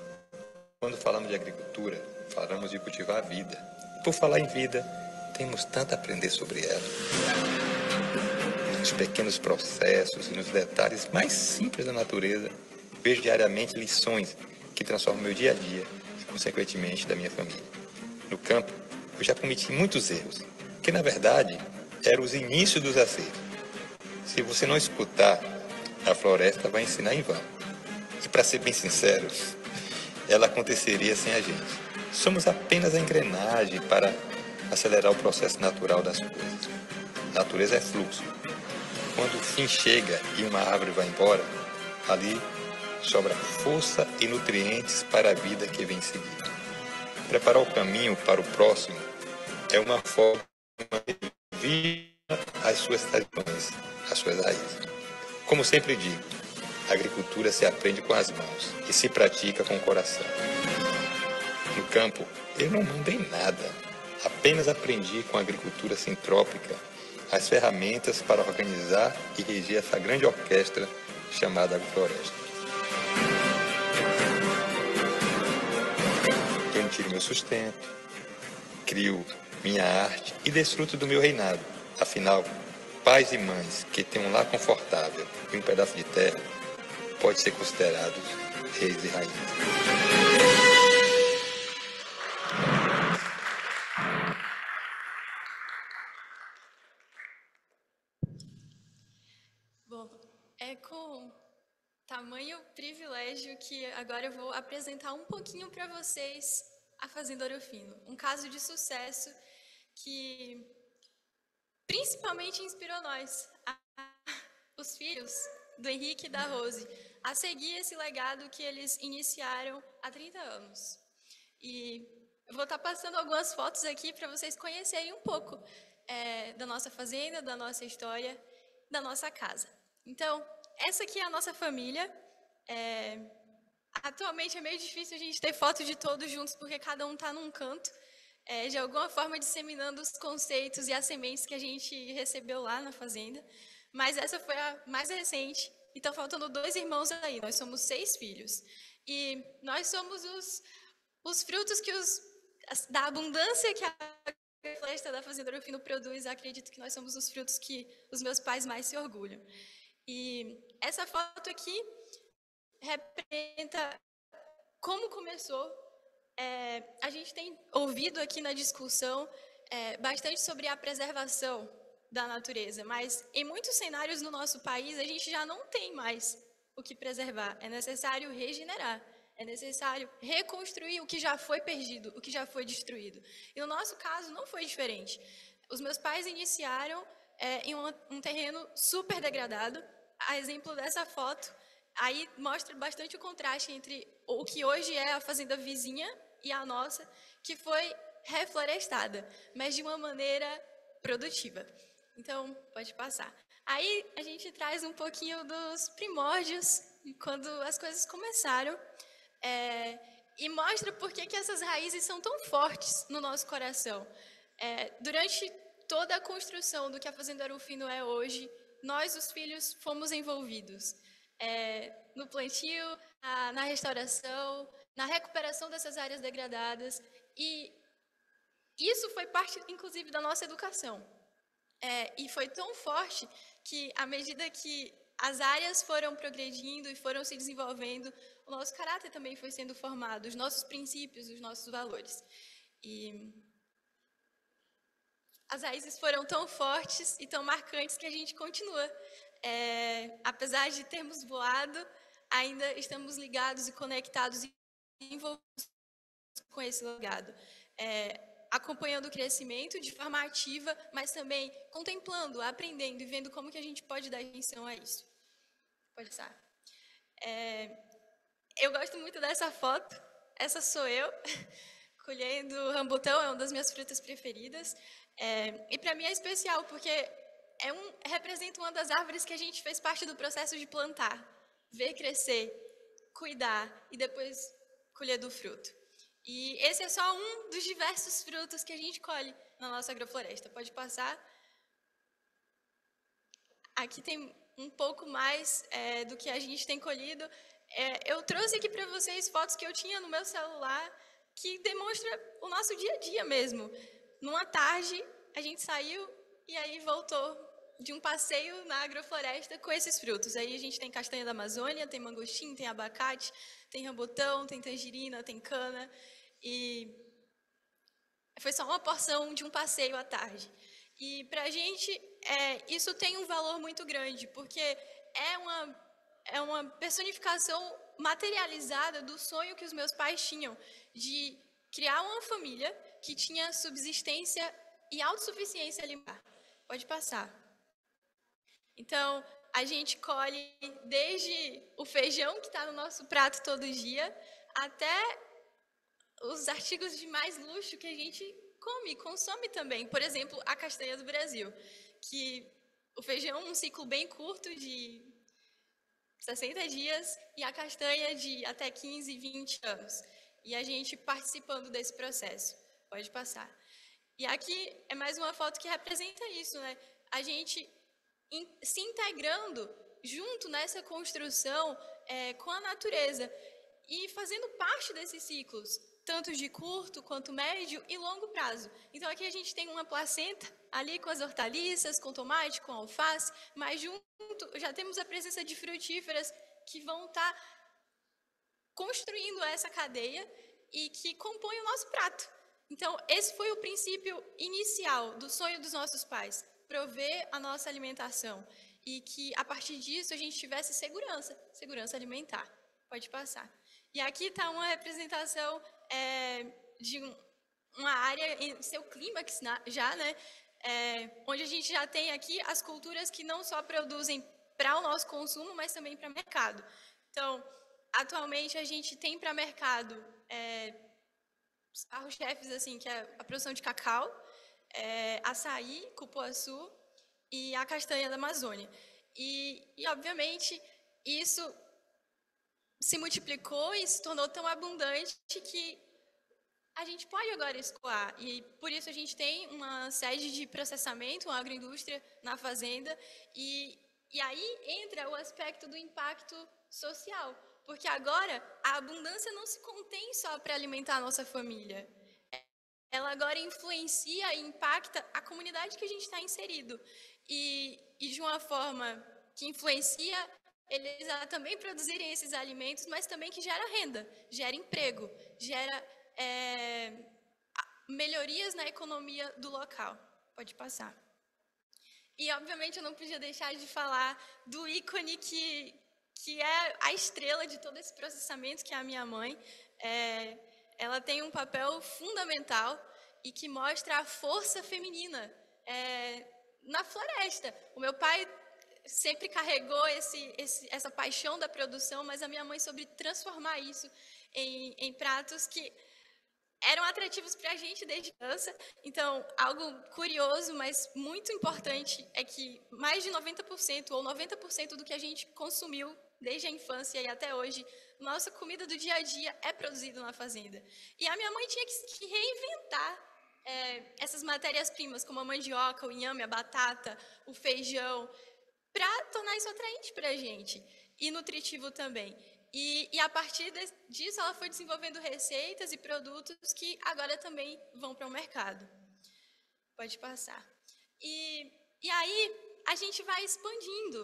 Quando falamos de agricultura, falamos de cultivar a vida. Por falar em vida, temos tanto a aprender sobre ela. Nos pequenos processos e nos detalhes mais simples da natureza, vejo diariamente lições que transformam meu dia a dia e, consequentemente, da minha família. No campo, eu já cometi muitos erros, que, na verdade, eram os inícios dos acertos. Se você não escutar, a floresta vai ensinar em vão. E, para ser bem sincero, ela aconteceria sem a gente. Somos apenas a engrenagem para acelerar o processo natural das coisas. A natureza é fluxo. Quando o fim chega e uma árvore vai embora, ali sobra força e nutrientes para a vida que vem em seguida. Preparar o caminho para o próximo é uma forma de viver as suas tradições, as suas raízes. Como sempre digo, a agricultura se aprende com as mãos e se pratica com o coração. No campo, eu não mando em nada, apenas aprendi com a agricultura sintrópica as ferramentas para organizar e reger essa grande orquestra chamada agrofloresta. Eu tiro meu sustento, crio minha arte e desfruto do meu reinado. Afinal, pais e mães que têm um lar confortável e um pedaço de terra pode ser considerados reis e rainhas. Bom, é com tamanho privilégio que agora eu vou apresentar um pouquinho para vocês a Fazenda Ouro Fino. Um caso de sucesso que principalmente inspirou nós, os filhos do Henrique e da Rose, a seguir esse legado que eles iniciaram há 30 anos. E eu vou estar passando algumas fotos aqui para vocês conhecerem um pouco da nossa fazenda, da nossa história, da nossa casa. Então, essa aqui é a nossa família. Atualmente é meio difícil a gente ter foto de todos juntos, porque cada um está num canto, de alguma forma disseminando os conceitos e as sementes que a gente recebeu lá na fazenda. Mas essa foi a mais recente, e estão faltando 2 irmãos aí. Nós somos 6 filhos. E nós somos os frutos da abundância que a floresta da Fazenda Ouro Fino produz. Acredito que nós somos os frutos que os meus pais mais se orgulham. E essa foto aqui representa como começou. A gente tem ouvido aqui na discussão bastante sobre a preservação da natureza, mas em muitos cenários no nosso país a gente já não tem mais o que preservar. É necessário regenerar, é necessário reconstruir o que já foi perdido, o que já foi destruído. E no nosso caso não foi diferente. Os meus pais iniciaram em um terreno super degradado. A exemplo dessa foto, aí mostra bastante o contraste entre o que hoje é a fazenda vizinha e a nossa, que foi reflorestada, mas de uma maneira produtiva. Então, pode passar. Aí a gente traz um pouquinho dos primórdios, quando as coisas começaram, e mostra por que essas raízes são tão fortes no nosso coração. Durante toda a construção do que a Fazenda Ouro Fino é hoje, nós, os filhos, fomos envolvidos no plantio, na restauração, na recuperação dessas áreas degradadas, e isso foi parte, inclusive, da nossa educação. E foi tão forte que, à medida que as áreas foram progredindo e foram se desenvolvendo, o nosso caráter também foi sendo formado, os nossos princípios, os nossos valores. E as raízes foram tão fortes e tão marcantes que a gente continua. Apesar de termos voado, ainda estamos ligados e conectados e envolvidos com esse legado. Acompanhando o crescimento de forma ativa, mas também contemplando, aprendendo e vendo como que a gente pode dar atenção a isso. Pode passar. Eu gosto muito dessa foto. Essa sou eu, colhendo rambutão, é uma das minhas frutas preferidas. E para mim é especial, porque representa uma das árvores que a gente fez parte do processo de plantar, ver crescer, cuidar e depois colher do fruto. E esse é só um dos diversos frutos que a gente colhe na nossa agrofloresta. Pode passar. Aqui tem um pouco mais do que a gente tem colhido. Eu trouxe aqui para vocês fotos que eu tinha no meu celular que demonstra o nosso dia a dia mesmo. Numa tarde, a gente saiu e aí voltou de um passeio na agrofloresta com esses frutos. Aí a gente tem castanha da Amazônia, tem mangostim, tem abacate, tem rambutão, tem tangerina, tem cana. E foi só uma porção de um passeio à tarde. E para a gente, isso tem um valor muito grande, porque é uma personificação materializada do sonho que os meus pais tinham de criar uma família que tinha subsistência e autossuficiência alimentar. Pode passar. Então, a gente colhe desde o feijão que está no nosso prato todo dia, até os artigos de mais luxo que a gente consome também. Por exemplo, a castanha do Brasil, que o feijão é um ciclo bem curto de 60 dias e a castanha de até 15, 20 anos. E a gente participando desse processo. Pode passar. E aqui é mais uma foto que representa isso, né? A gente se integrando junto nessa construção com a natureza e fazendo parte desses ciclos, tanto de curto quanto médio e longo prazo. Então aqui a gente tem uma placenta ali com as hortaliças, com tomate, com alface, mas junto já temos a presença de frutíferas que vão estar construindo essa cadeia e que compõem o nosso prato. Então esse foi o princípio inicial do sonho dos nossos pais, prover a nossa alimentação e que a partir disso a gente tivesse segurança alimentar. Pode passar. E aqui está uma representação de uma área em seu clímax já, né? Onde a gente já tem aqui as culturas que não só produzem para o nosso consumo, mas também para o mercado. Então, atualmente a gente tem para mercado os carros-chefes, assim, que é a produção de cacau, açaí, cupuaçu e a castanha da Amazônia. E obviamente, isso se multiplicou e se tornou tão abundante que a gente pode agora escoar. E por isso a gente tem uma sede de processamento, uma agroindústria na fazenda. E aí entra o aspecto do impacto social. Porque agora a abundância não se contém só para alimentar a nossa família. Ela agora influencia e impacta a comunidade que a gente está inserido. E de uma forma que influencia eles a também produzirem esses alimentos, mas também que gera renda, gera emprego, gera melhorias na economia do local. Pode passar. E, obviamente, eu não podia deixar de falar do ícone que é a estrela de todo esse processamento, que é a minha mãe. Ela tem um papel fundamental e que mostra a força feminina na floresta. O meu pai sempre carregou essa paixão da produção, mas a minha mãe soube transformar isso em pratos que eram atrativos para a gente desde criança. Então, algo curioso, mas muito importante, é que mais de 90% ou 90% do que a gente consumiu desde a infância e até hoje, nossa comida do dia a dia é produzida na fazenda. E a minha mãe tinha que reinventar essas matérias-primas, como a mandioca, o inhame, a batata, o feijão, para tornar isso atraente para a gente e nutritivo também. E a partir disso, ela foi desenvolvendo receitas e produtos que agora também vão para o mercado. Pode passar. E aí, a gente vai expandindo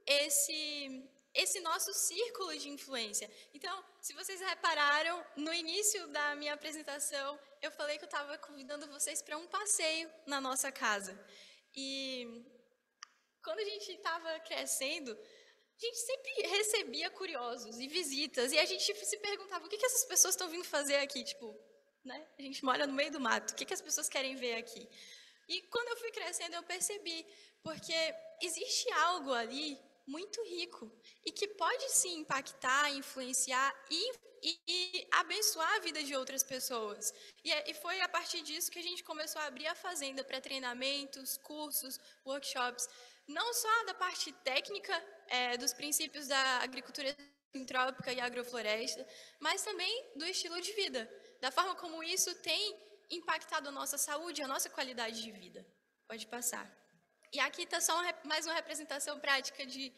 esse nosso círculo de influência. Então, se vocês repararam, no início da minha apresentação, eu falei que eu estava convidando vocês para um passeio na nossa casa. E quando a gente estava crescendo, a gente sempre recebia curiosos e visitas, e a gente se perguntava, o que essas pessoas estão vindo fazer aqui? Tipo, né? A gente mora no meio do mato, o que as pessoas querem ver aqui? E quando eu fui crescendo, eu percebi, porque existe algo ali muito rico, e que pode sim impactar, influenciar e abençoar a vida de outras pessoas. E foi a partir disso que a gente começou a abrir a fazenda para treinamentos, cursos, workshops, não só da parte técnica dos princípios da agricultura sintrópica e agrofloresta, mas também do estilo de vida, da forma como isso tem impactado a nossa saúde, a nossa qualidade de vida. Pode passar. E aqui está só mais uma representação prática de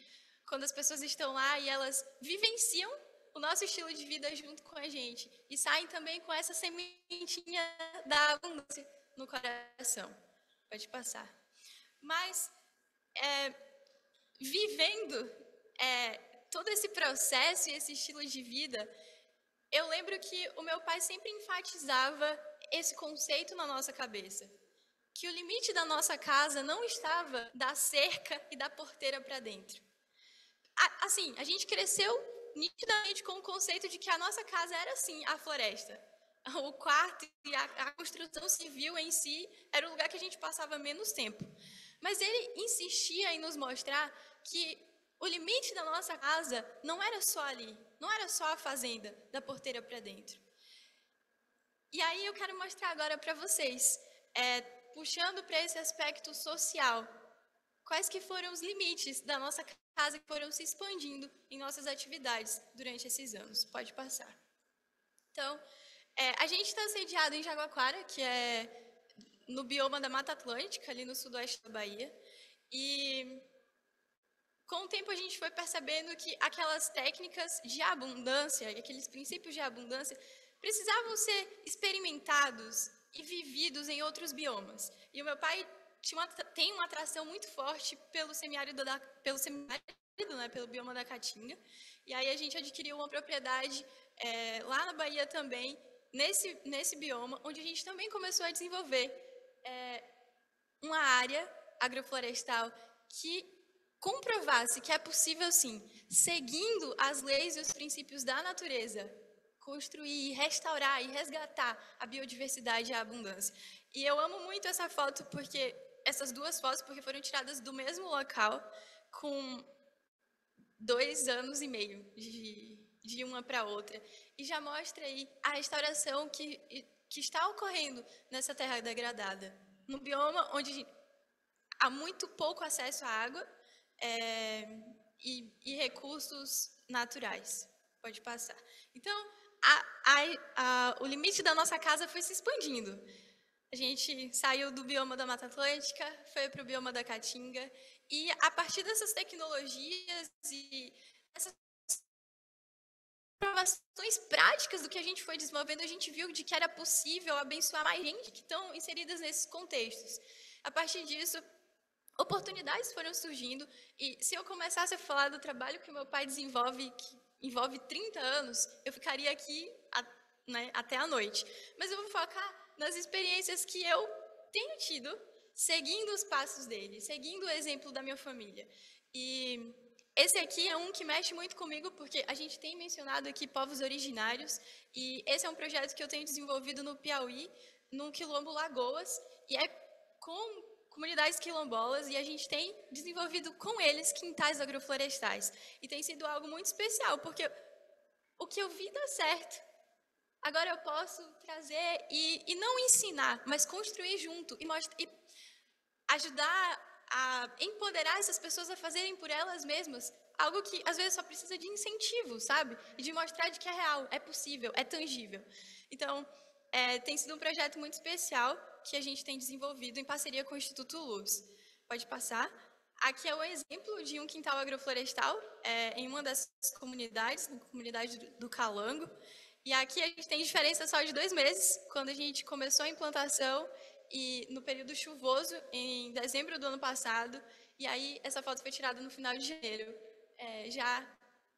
quando as pessoas estão lá e elas vivenciam o nosso estilo de vida junto com a gente e saem também com essa sementinha da abundância no coração. Pode passar. Mas vivendo todo esse processo e esse estilo de vida, eu lembro que o meu pai sempre enfatizava esse conceito na nossa cabeça, que o limite da nossa casa não estava da cerca e da porteira para dentro. Assim, a gente cresceu nitidamente com o conceito de que a nossa casa era, sim, a floresta. O quarto e a construção civil em si era o lugar que a gente passava menos tempo. Mas ele insistia em nos mostrar que o limite da nossa casa não era só ali, não era só a fazenda, da porteira para dentro. E aí eu quero mostrar agora para vocês, puxando para esse aspecto social, quais que foram os limites da nossa casa que foram se expandindo em nossas atividades durante esses anos. Pode passar. Então, a gente está sediado em Jaguaquara, que é no bioma da Mata Atlântica, ali no sudoeste da Bahia. E com o tempo a gente foi percebendo que aquelas técnicas de abundância e aqueles princípios de abundância precisavam ser experimentados e vividos em outros biomas. E o meu pai tem uma atração muito forte pelo semiárido, pelo bioma da Caatinga. E aí a gente adquiriu uma propriedade lá na Bahia também, nesse bioma, onde a gente também começou a desenvolver uma área agroflorestal que comprovasse que é possível, sim, seguindo as leis e os princípios da natureza, construir, restaurar e resgatar a biodiversidade e a abundância. E eu amo muito essa foto, essas duas fotos, porque foram tiradas do mesmo local, com 2 anos e meio de uma para outra. E já mostra aí a restauração que está ocorrendo nessa terra degradada, num bioma onde há muito pouco acesso à água e recursos naturais. Pode passar. Então, o limite da nossa casa foi se expandindo. A gente saiu do bioma da Mata Atlântica, foi para o bioma da Caatinga, e a partir dessas tecnologias e essas provações práticas do que a gente foi desenvolvendo, a gente viu de que era possível abençoar mais gente que estão inseridas nesses contextos. A partir disso, oportunidades foram surgindo, e se eu começasse a falar do trabalho que o meu pai desenvolve, que envolve 30 anos, eu ficaria aqui até a noite. Mas eu vou focar nas experiências que eu tenho tido, seguindo os passos dele, seguindo o exemplo da minha família. E esse aqui é um que mexe muito comigo, porque a gente tem mencionado aqui povos originários, e esse é um projeto que eu tenho desenvolvido no Piauí, no Quilombo Lagoas, e é com comunidades quilombolas, e a gente tem desenvolvido com eles quintais agroflorestais. E tem sido algo muito especial, porque o que eu vi dar certo, agora eu posso trazer e não ensinar, mas construir junto e ajudar a empoderar essas pessoas a fazerem por elas mesmas algo que às vezes só precisa de incentivo, sabe? E de mostrar de que é real, é possível, é tangível. Então, tem sido um projeto muito especial que a gente tem desenvolvido em parceria com o Instituto Luz. Pode passar. Aqui é um exemplo de um quintal agroflorestal em uma dessas comunidades, na comunidade do Calango. E aqui a gente tem diferença só de 2 meses, quando a gente começou a implantação e no período chuvoso, em dezembro do ano passado. E aí essa foto foi tirada no final de janeiro, já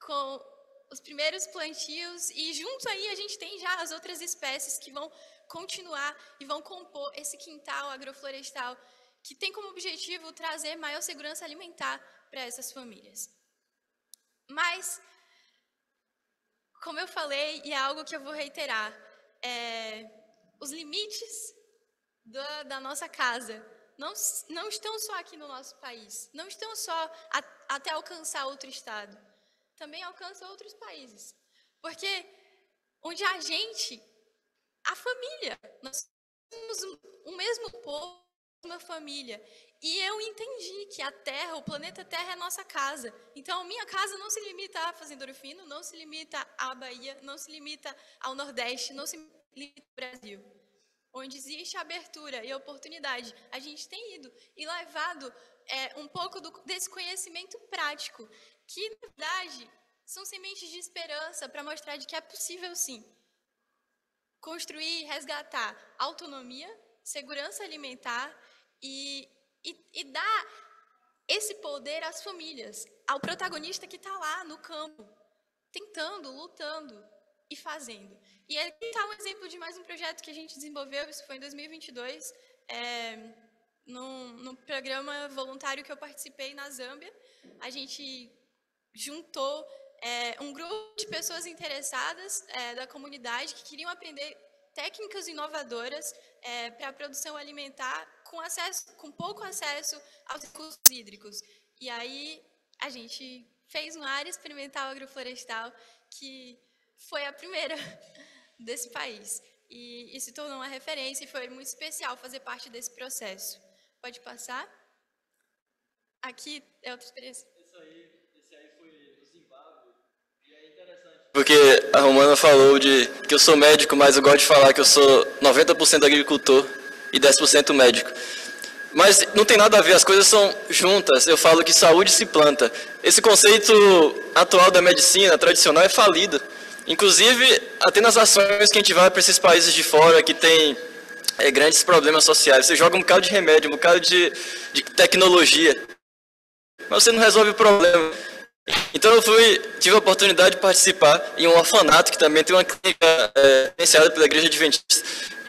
com os primeiros plantios, e junto aí a gente tem já as outras espécies que vão continuar e vão compor esse quintal agroflorestal, que tem como objetivo trazer maior segurança alimentar para essas famílias. Mas, como eu falei, e é algo que eu vou reiterar, os limites da nossa casa não estão só aqui no nosso país, não estão só até alcançar outro estado, também alcançam outros países. Porque onde a família, nós somos o mesmo povo, uma família. E eu entendi que a Terra, o planeta Terra é a nossa casa. Então, minha casa não se limita a Fazenda Ouro Fino, não se limita à Bahia, não se limita ao Nordeste, não se limita ao Brasil. Onde existe abertura e oportunidade, a gente tem ido e levado um pouco desse conhecimento prático, que, na verdade, são sementes de esperança para mostrar de que é possível, sim, construir e resgatar autonomia, segurança alimentar e dar esse poder às famílias, ao protagonista que está lá no campo, tentando, lutando e fazendo. E aqui está um exemplo de mais um projeto que a gente desenvolveu, isso foi em 2022, num programa voluntário que eu participei na Zâmbia. A gente juntou um grupo de pessoas interessadas da comunidade que queriam aprender técnicas inovadoras para a produção alimentar com pouco acesso aos recursos hídricos. E aí a gente fez uma área experimental agroflorestal que foi a primeira desse país. E se tornou uma referência e foi muito especial fazer parte desse processo. Pode passar? Aqui é outra experiência. Esse aí foi no Zimbábue, e é interessante. Porque a Romana falou que eu sou médico, mas eu gosto de falar que eu sou 90% agricultor e 10% médico. Mas não tem nada a ver, as coisas são juntas. Eu falo que saúde se planta. Esse conceito atual da medicina tradicional é falido. Inclusive, até nas ações que a gente vai para esses países de fora que tem grandes problemas sociais. Você joga um bocado de remédio, um bocado de tecnologia, mas você não resolve o problema. Então eu tive a oportunidade de participar em um orfanato, que também tem uma clínica financiada pela Igreja Adventista.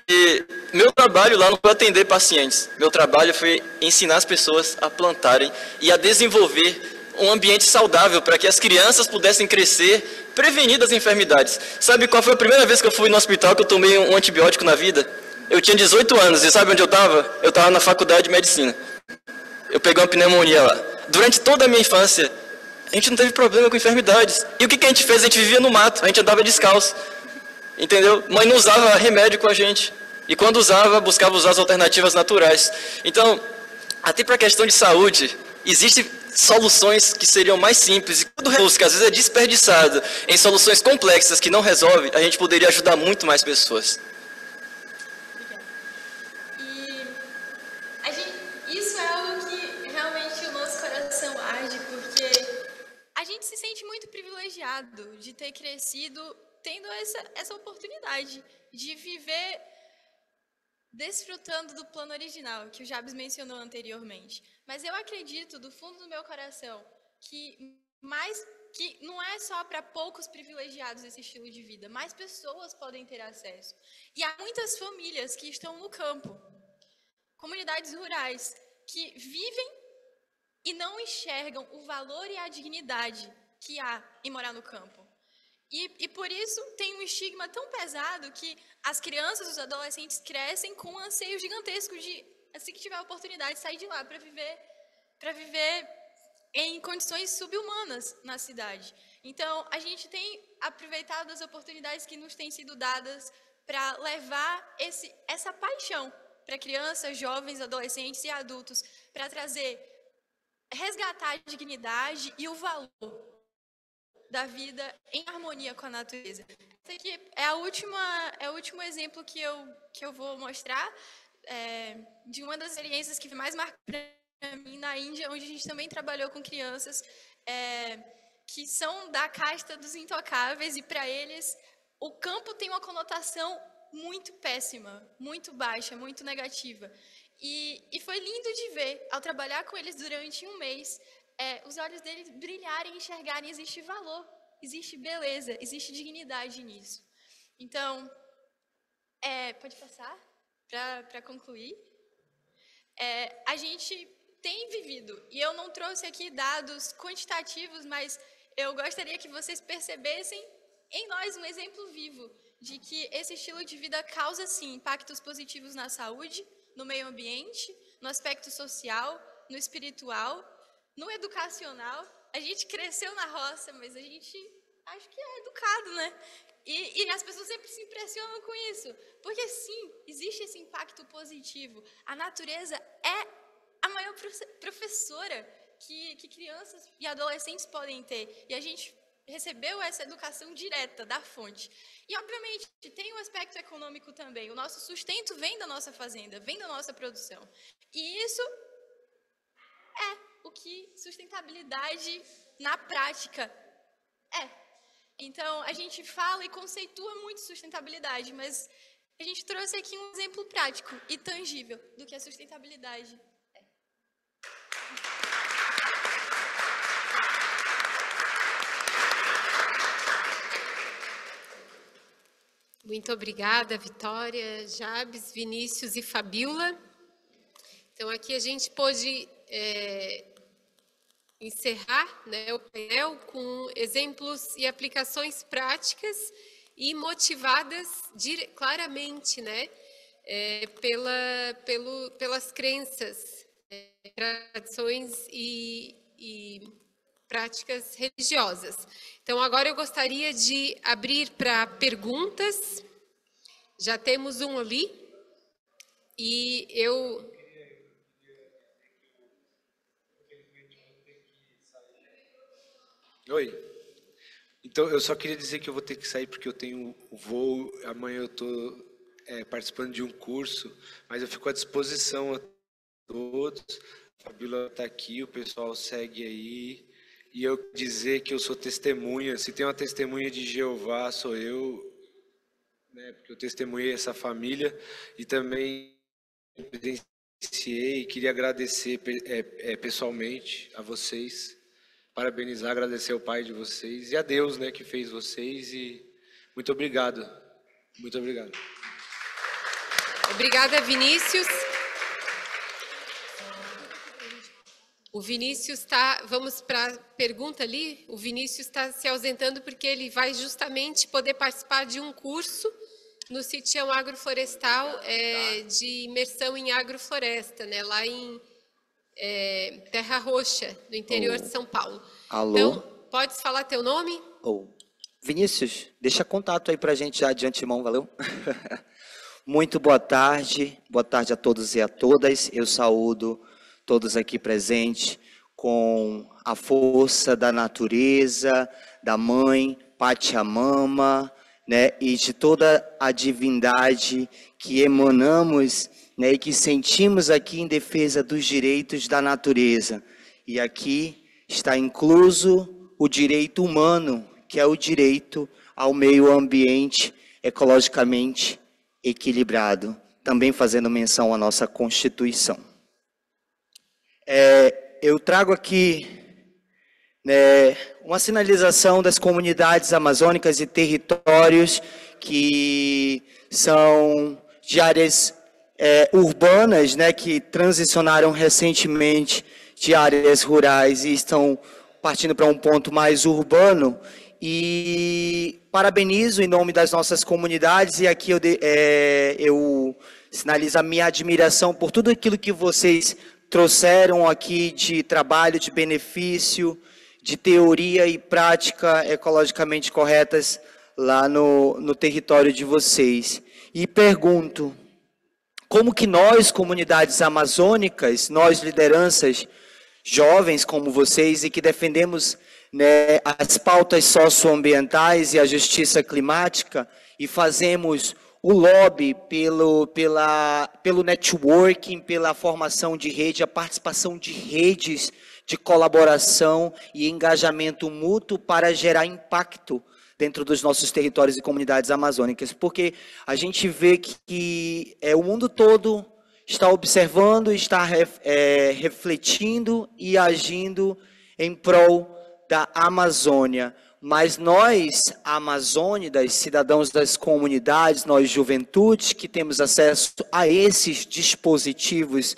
E meu trabalho lá não foi atender pacientes. Meu trabalho foi ensinar as pessoas a plantarem e a desenvolver um ambiente saudável para que as crianças pudessem crescer prevenidas das enfermidades. Sabe qual foi a primeira vez que eu fui no hospital que eu tomei um antibiótico na vida? Eu tinha 18 anos e sabe onde eu estava? Eu estava na faculdade de medicina. Eu peguei uma pneumonia lá. Durante toda a minha infância, a gente não teve problema com enfermidades. E o que a gente fez? A gente vivia no mato, a gente andava descalço. Entendeu? Mãe não usava remédio com a gente. E quando usava, buscava usar as alternativas naturais. Então, até para a questão de saúde, existem soluções que seriam mais simples. E todo recurso que às vezes é desperdiçado em soluções complexas que não resolve, a gente poderia ajudar muito mais pessoas. Isso é algo que realmente o nosso coração arde, porque a gente se sente muito privilegiado de ter crescido tendo essa oportunidade de viver desfrutando do plano original, que o Jabes mencionou anteriormente. Mas eu acredito, do fundo do meu coração, que não é só para poucos privilegiados esse estilo de vida, mais pessoas podem ter acesso. E há muitas famílias que estão no campo, comunidades rurais, que vivem e não enxergam o valor e a dignidade que há em morar no campo. E por isso tem um estigma tão pesado que as crianças, os adolescentes crescem com um anseio gigantesco de, assim que tiver a oportunidade, sair de lá para viver em condições subhumanas na cidade. Então, a gente tem aproveitado as oportunidades que nos têm sido dadas para levar essa paixão para crianças, jovens, adolescentes e adultos, para resgatar a dignidade e o valor da vida em harmonia com a natureza. Esse aqui é o último exemplo que eu vou mostrar de uma das experiências que mais marcou para mim na Índia, onde a gente também trabalhou com crianças que são da casta dos intocáveis, e para eles o campo tem uma conotação muito péssima, muito baixa, muito negativa. E foi lindo de ver, ao trabalhar com eles durante um mês, os olhos deles brilharem e enxergarem: existe valor, existe beleza, existe dignidade nisso. Então, pode passar para concluir. A gente tem vivido, e eu não trouxe aqui dados quantitativos, mas eu gostaria que vocês percebessem em nós um exemplo vivo de que esse estilo de vida causa, sim, impactos positivos na saúde, no meio ambiente, no aspecto social, no espiritual, no educacional. A gente cresceu na roça, mas a gente acho que é educado, né? E as pessoas sempre se impressionam com isso, porque sim, existe esse impacto positivo. A natureza é a maior professora que crianças e adolescentes podem ter, e a gente recebeu essa educação direta da fonte. E, obviamente, tem um aspecto econômico também. O nosso sustento vem da nossa fazenda, vem da nossa produção. E isso é o que sustentabilidade na prática é. Então, a gente fala e conceitua muito sustentabilidade, mas a gente trouxe aqui um exemplo prático e tangível do que a sustentabilidade é. Muito obrigada, Vitória, Jabes, Vinícius e Fabíola. Então, aqui a gente pôde encerrar, né, o painel com exemplos e aplicações práticas e motivadas claramente, né, pelas crenças, tradições e práticas religiosas. Então, agora eu gostaria de abrir para perguntas. Já temos um ali. E eu... Oi. Então, eu só queria dizer que eu vou ter que sair porque eu tenho o voo. Amanhã eu estou participando de um curso, mas eu fico à disposição a todos. A Fabíola está aqui, o pessoal segue aí. E eu dizer que eu sou testemunha. Se tem uma testemunha de Jeová, sou eu, né? Porque eu testemunhei essa família e também presenciei. Queria agradecer pessoalmente a vocês, parabenizar, agradecer ao pai de vocês e a Deus, né, que fez vocês. E muito obrigado. Muito obrigado. Obrigada, Vinícius. O Vinícius está, vamos para a pergunta ali, o Vinícius está se ausentando porque ele vai justamente poder participar de um curso no Sitião Agroflorestal de imersão em agrofloresta, né, lá em Terra Roxa, no interior de São Paulo. Alô? Então, podes falar teu nome? Vinícius, deixa contato aí para a gente já de antemão, valeu? Muito boa tarde a todos e a todas, eu saúdo todos aqui presentes, com a força da natureza, da mãe, Pachamama, né, e de toda a divindade que emanamos, né, e que sentimos aqui em defesa dos direitos da natureza. E aqui está incluso o direito humano, que é o direito ao meio ambiente ecologicamente equilibrado. também fazendo menção à nossa Constituição. Eu trago aqui uma sinalização das comunidades amazônicas e territórios que são de áreas urbanas, que transicionaram recentemente de áreas rurais e estão partindo para um ponto mais urbano. E parabenizo em nome das nossas comunidades, e aqui eu sinalizo a minha admiração por tudo aquilo que vocês trouxeram aqui de trabalho, de benefício, de teoria e prática ecologicamente corretas lá no território de vocês. E pergunto, como que nós, comunidades amazônicas, nós lideranças jovens como vocês e que defendemos as pautas socioambientais e a justiça climática e fazemos o lobby pelo networking, pela formação de rede, a participação de redes de colaboração e engajamento mútuo para gerar impacto dentro dos nossos territórios e comunidades amazônicas, porque a gente vê que o mundo todo está observando, está refletindo e agindo em prol da Amazônia. Mas nós, amazônidas, cidadãos das comunidades, nós juventudes, que temos acesso a esses dispositivos,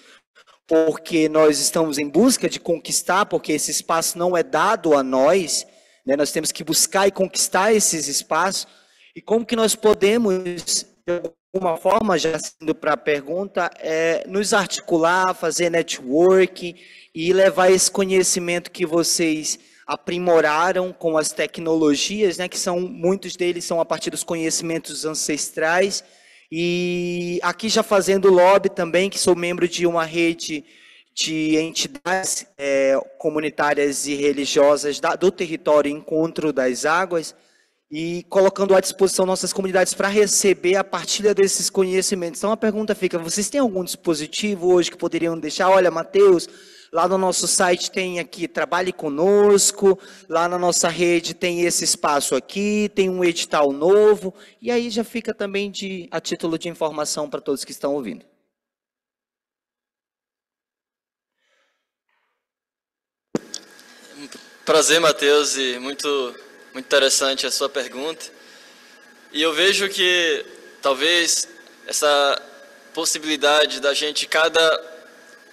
porque nós estamos em busca de conquistar, porque esse espaço não é dado a nós, nós temos que buscar e conquistar esses espaços. E como que nós podemos, de alguma forma, já sendo para a pergunta, nos articular, fazer network e levar esse conhecimento que vocês aprimoraram com as tecnologias, que muitos deles são a partir dos conhecimentos ancestrais. E aqui já fazendo lobby também, que sou membro de uma rede de entidades comunitárias e religiosas do território Encontro das Águas, e colocando à disposição nossas comunidades para receber a partilha desses conhecimentos. Então a pergunta fica, vocês têm algum dispositivo hoje que poderiam deixar? Olha, Mateus, lá no nosso site tem aqui, trabalhe conosco, lá na nossa rede tem esse espaço aqui, tem um edital novo, e aí já fica também a título de informação para todos que estão ouvindo. Prazer, Mateus, e muito interessante a sua pergunta. E eu vejo que talvez essa possibilidade da gente, cada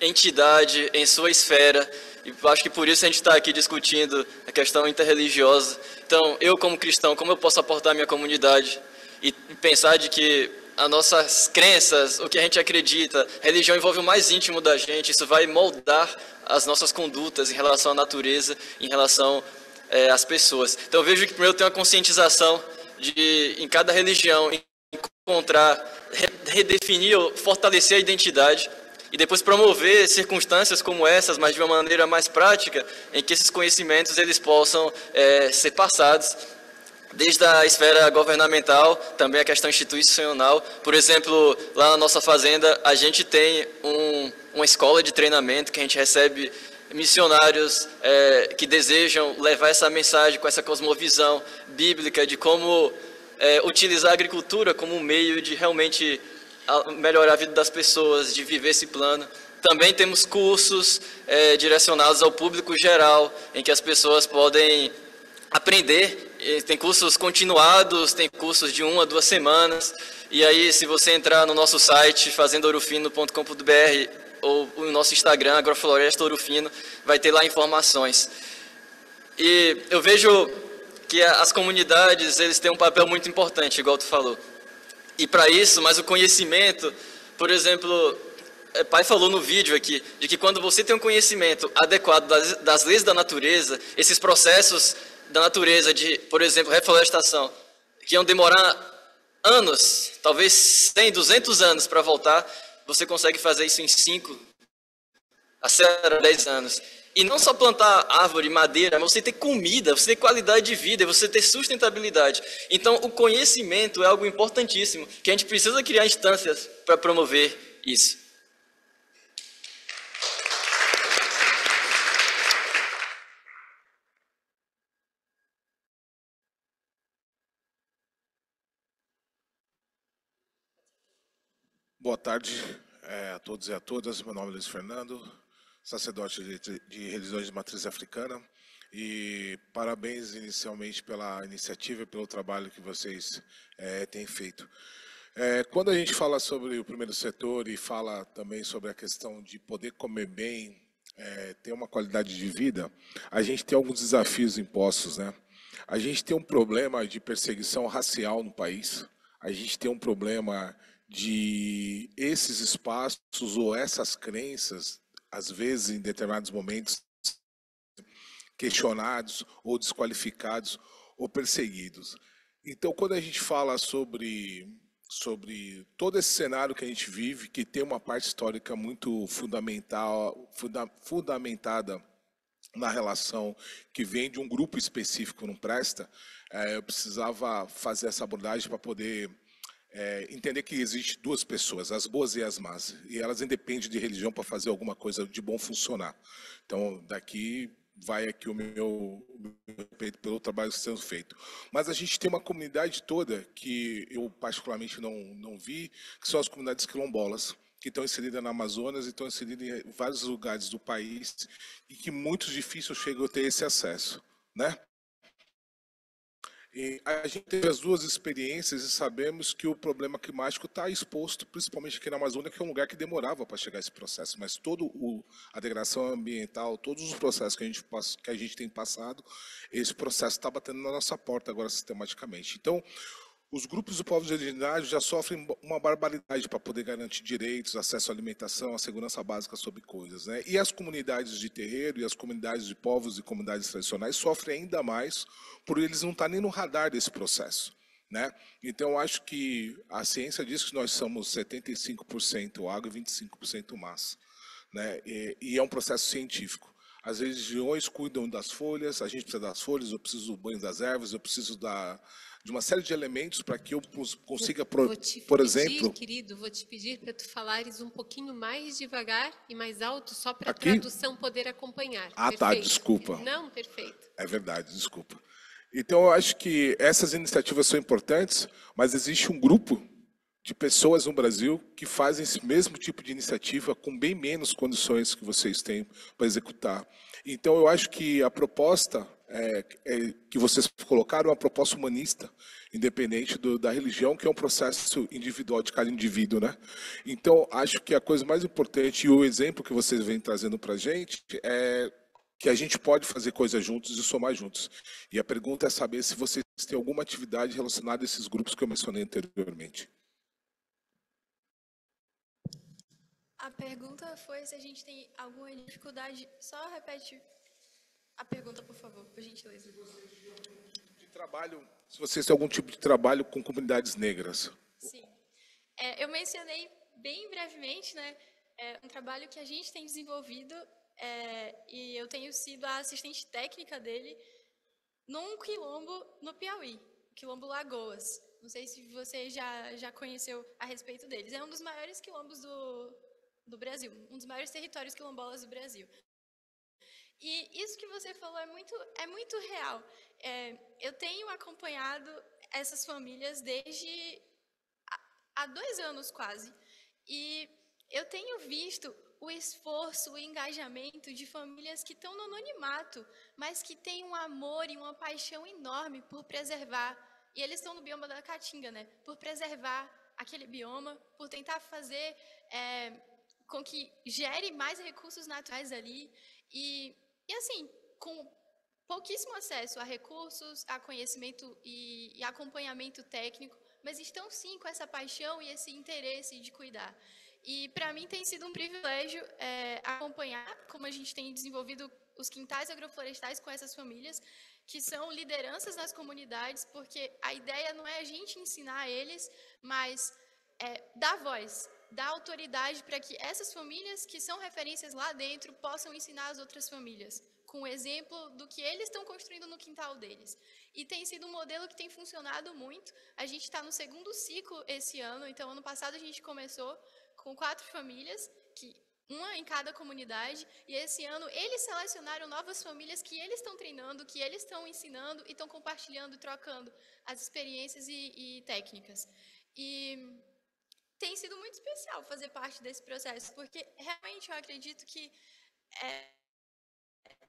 entidade em sua esfera, e acho que por isso a gente está aqui discutindo a questão interreligiosa. Então, eu como cristão, como eu posso aportar à minha comunidade e pensar de que as nossas crenças, o que a gente acredita, a religião envolve o mais íntimo da gente, isso vai moldar as nossas condutas em relação à natureza, em relação às pessoas. Então eu vejo que primeiro tem uma conscientização de, em cada religião, encontrar, redefinir, fortalecer a identidade, e depois promover circunstâncias como essas, mas de uma maneira mais prática, em que esses conhecimentos eles possam ser passados, desde a esfera governamental, também a questão institucional. Por exemplo, lá na nossa fazenda, a gente tem uma escola de treinamento que a gente recebe missionários que desejam levar essa mensagem com essa cosmovisão bíblica de como utilizar a agricultura como um meio de realmente melhorar a vida das pessoas, de viver esse plano. Também temos cursos direcionados ao público geral, em que as pessoas podem aprender. Tem cursos continuados, tem cursos de 1 a 2 semanas. E aí, se você entrar no nosso site, fazendaourofino.com.br, ou no nosso Instagram, Agrofloresta Ouro Fino, vai ter lá informações. E eu vejo que as comunidades, eles têm um papel muito importante, igual tu falou. E para isso, mas o conhecimento, por exemplo, o pai falou no vídeo aqui, de que quando você tem um conhecimento adequado das leis da natureza, esses processos da natureza de, por exemplo, reflorestação, que iam demorar anos, talvez 100, 200 anos para voltar, você consegue fazer isso em 5 a 10 anos. E não só plantar árvore, madeira, mas você ter comida, você ter qualidade de vida, você ter sustentabilidade. Então, o conhecimento é algo importantíssimo, que a gente precisa criar instâncias para promover isso. Boa tarde a todos e a todas. Meu nome é Luiz Fernando, sacerdote de religiões de matriz africana. E parabéns inicialmente pela iniciativa e pelo trabalho que vocês têm feito. Quando a gente fala sobre o primeiro setor e fala também sobre a questão de poder comer bem, ter uma qualidade de vida, a gente tem alguns desafios impostos, né? A gente tem um problema de perseguição racial no país, a gente tem um problema de esses espaços ou essas crenças, às vezes em determinados momentos, questionados ou desqualificados ou perseguidos. Então, quando a gente fala sobre todo esse cenário que a gente vive, que tem uma parte histórica muito fundamentada na relação que vem de um grupo específico não presta, eu precisava fazer essa abordagem para poder entender que existe duas pessoas, as boas e as más, e elas independem de religião para fazer alguma coisa de bom funcionar. Então, daqui vai aqui o meu respeito pelo trabalho que está sendo feito. Mas a gente tem uma comunidade toda que eu particularmente não vi, que são as comunidades quilombolas, que estão inseridas na Amazonas e estão inseridas em vários lugares do país e que muito difícil chegam a ter esse acesso, né? E a gente teve as duas experiências e sabemos que o problema climático está exposto, principalmente aqui na Amazônia, que é um lugar que demorava para chegar a esse processo. Mas a degradação ambiental, todos os processos que a gente tem passado, esse processo está batendo na nossa porta agora sistematicamente. Então, os grupos do povos originários já sofrem uma barbaridade para poder garantir direitos, acesso à alimentação, à segurança básica sobre coisas, né? E as comunidades de terreiro e as comunidades de povos e comunidades tradicionais sofrem ainda mais por eles não estarem nem no radar desse processo, né? Então, eu acho que a ciência diz que nós somos 75% água e 25% massa, né? E é um processo científico. As religiões cuidam das folhas, a gente precisa das folhas, eu preciso do banho das ervas, eu preciso de uma série de elementos para que eu consiga, por exemplo... Querido, vou te pedir para tu falares um pouquinho mais devagar e mais alto, só para a tradução poder acompanhar. Ah, perfeito. Tá, desculpa. Não, perfeito. É verdade, desculpa. Então, eu acho que essas iniciativas são importantes, mas existe um grupo de pessoas no Brasil que fazem esse mesmo tipo de iniciativa com bem menos condições que vocês têm para executar. Então, eu acho que a proposta que vocês colocaram é uma proposta humanista, independente da religião, que é um processo individual de cada indivíduo, né? Então, acho que a coisa mais importante e o exemplo que vocês vêm trazendo para a gente é que a gente pode fazer coisas juntos e somar juntos. E a pergunta é saber se vocês têm alguma atividade relacionada a esses grupos que eu mencionei anteriormente. A pergunta foi se a gente tem alguma dificuldade. Só repete a pergunta, por favor, por gentileza. Se vocês têm algum tipo de trabalho com comunidades negras. Sim. Eu mencionei bem brevemente, né, um trabalho que a gente tem desenvolvido e eu tenho sido a assistente técnica dele num quilombo no Piauí, o Quilombo Lagoas. Não sei se você já conheceu a respeito deles. É um dos maiores quilombos do Brasil, um dos maiores territórios quilombolas do Brasil. E isso que você falou é muito real. Eu tenho acompanhado essas famílias desde há 2 anos quase, e eu tenho visto o esforço, o engajamento de famílias que estão no anonimato, mas que têm um amor e uma paixão enorme por preservar, e eles estão no bioma da Caatinga, né? Por preservar aquele bioma, por tentar fazer com que gere mais recursos naturais ali, e assim, com pouquíssimo acesso a recursos, a conhecimento e acompanhamento técnico, mas estão sim com essa paixão e esse interesse de cuidar. E para mim tem sido um privilégio acompanhar como a gente tem desenvolvido os quintais agroflorestais com essas famílias, que são lideranças nas comunidades, porque a ideia não é a gente ensinar a eles, mas dar voz, dar autoridade para que essas famílias que são referências lá dentro possam ensinar as outras famílias, com o exemplo do que eles estão construindo no quintal deles. E tem sido um modelo que tem funcionado muito. A gente está no 2º ciclo esse ano, então ano passado a gente começou com 4 famílias, uma em cada comunidade, e esse ano eles selecionaram novas famílias que eles estão treinando, que eles estão ensinando e estão compartilhando e trocando as experiências e técnicas. E tem sido muito especial fazer parte desse processo, porque realmente eu acredito que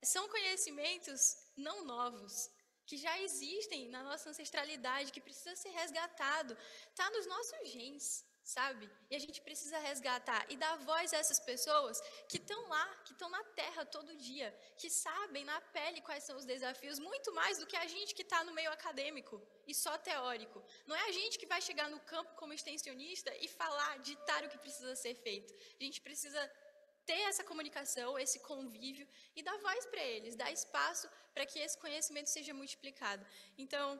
são conhecimentos não novos, que já existem na nossa ancestralidade, que precisa ser resgatado, está nos nossos genes, sabe? E a gente precisa resgatar e dar voz a essas pessoas que estão lá, que estão na terra todo dia, que sabem na pele quais são os desafios, muito mais do que a gente que está no meio acadêmico e só teórico. Não é a gente que vai chegar no campo como extensionista e falar, ditar o que precisa ser feito. A gente precisa ter essa comunicação, esse convívio e dar voz para eles, dar espaço para que esse conhecimento seja multiplicado. Então,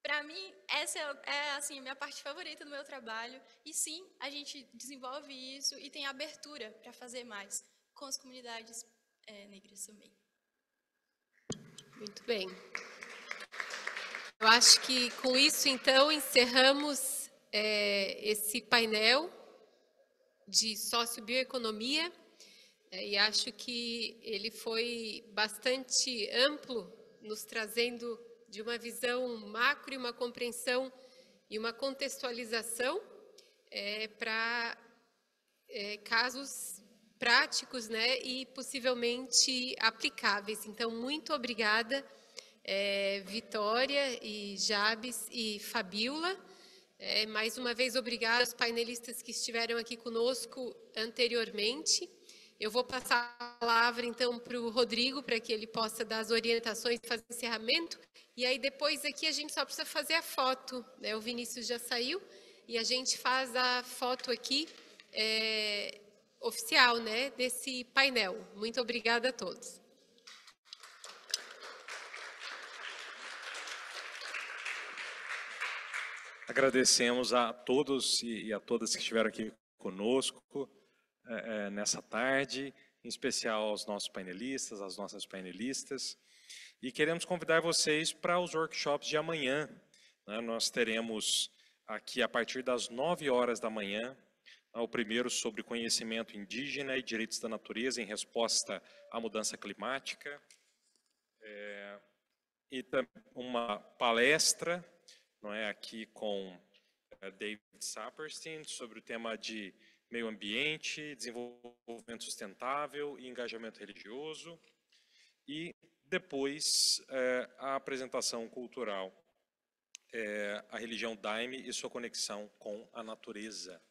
para mim, essa é assim, a minha parte favorita do meu trabalho. E sim, a gente desenvolve isso e tem abertura para fazer mais com as comunidades negras também. Muito bem. Eu acho que com isso, então, encerramos esse painel de sociobioeconomia, e acho que ele foi bastante amplo, nos trazendo de uma visão macro e uma compreensão e uma contextualização para casos práticos, né, e possivelmente aplicáveis. Então, muito obrigada, Vitória e Jabes e Fabíola. Mais uma vez, obrigada aos painelistas que estiveram aqui conosco anteriormente. Eu vou passar a palavra, então, para o Rodrigo, para que ele possa dar as orientações e fazer o encerramento. E aí, depois aqui, a gente só precisa fazer a foto, né? O Vinícius já saiu e a gente faz a foto aqui oficial, né, desse painel. Muito obrigada a todos. Agradecemos a todos e a todas que estiveram aqui conosco nessa tarde, em especial aos nossos painelistas, às nossas painelistas. E queremos convidar vocês para os workshops de amanhã, né? Nós teremos aqui a partir das 9 horas da manhã, o primeiro sobre conhecimento indígena e direitos da natureza em resposta à mudança climática. E também uma palestra, não é, aqui com David Saperstein sobre o tema de meio ambiente, desenvolvimento sustentável e engajamento religioso. E depois a apresentação cultural, a religião Daime e sua conexão com a natureza.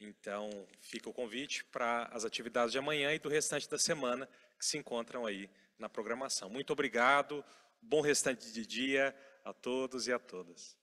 Então, fica o convite para as atividades de amanhã e do restante da semana que se encontram aí na programação. Muito obrigado, bom restante de dia a todos e a todas.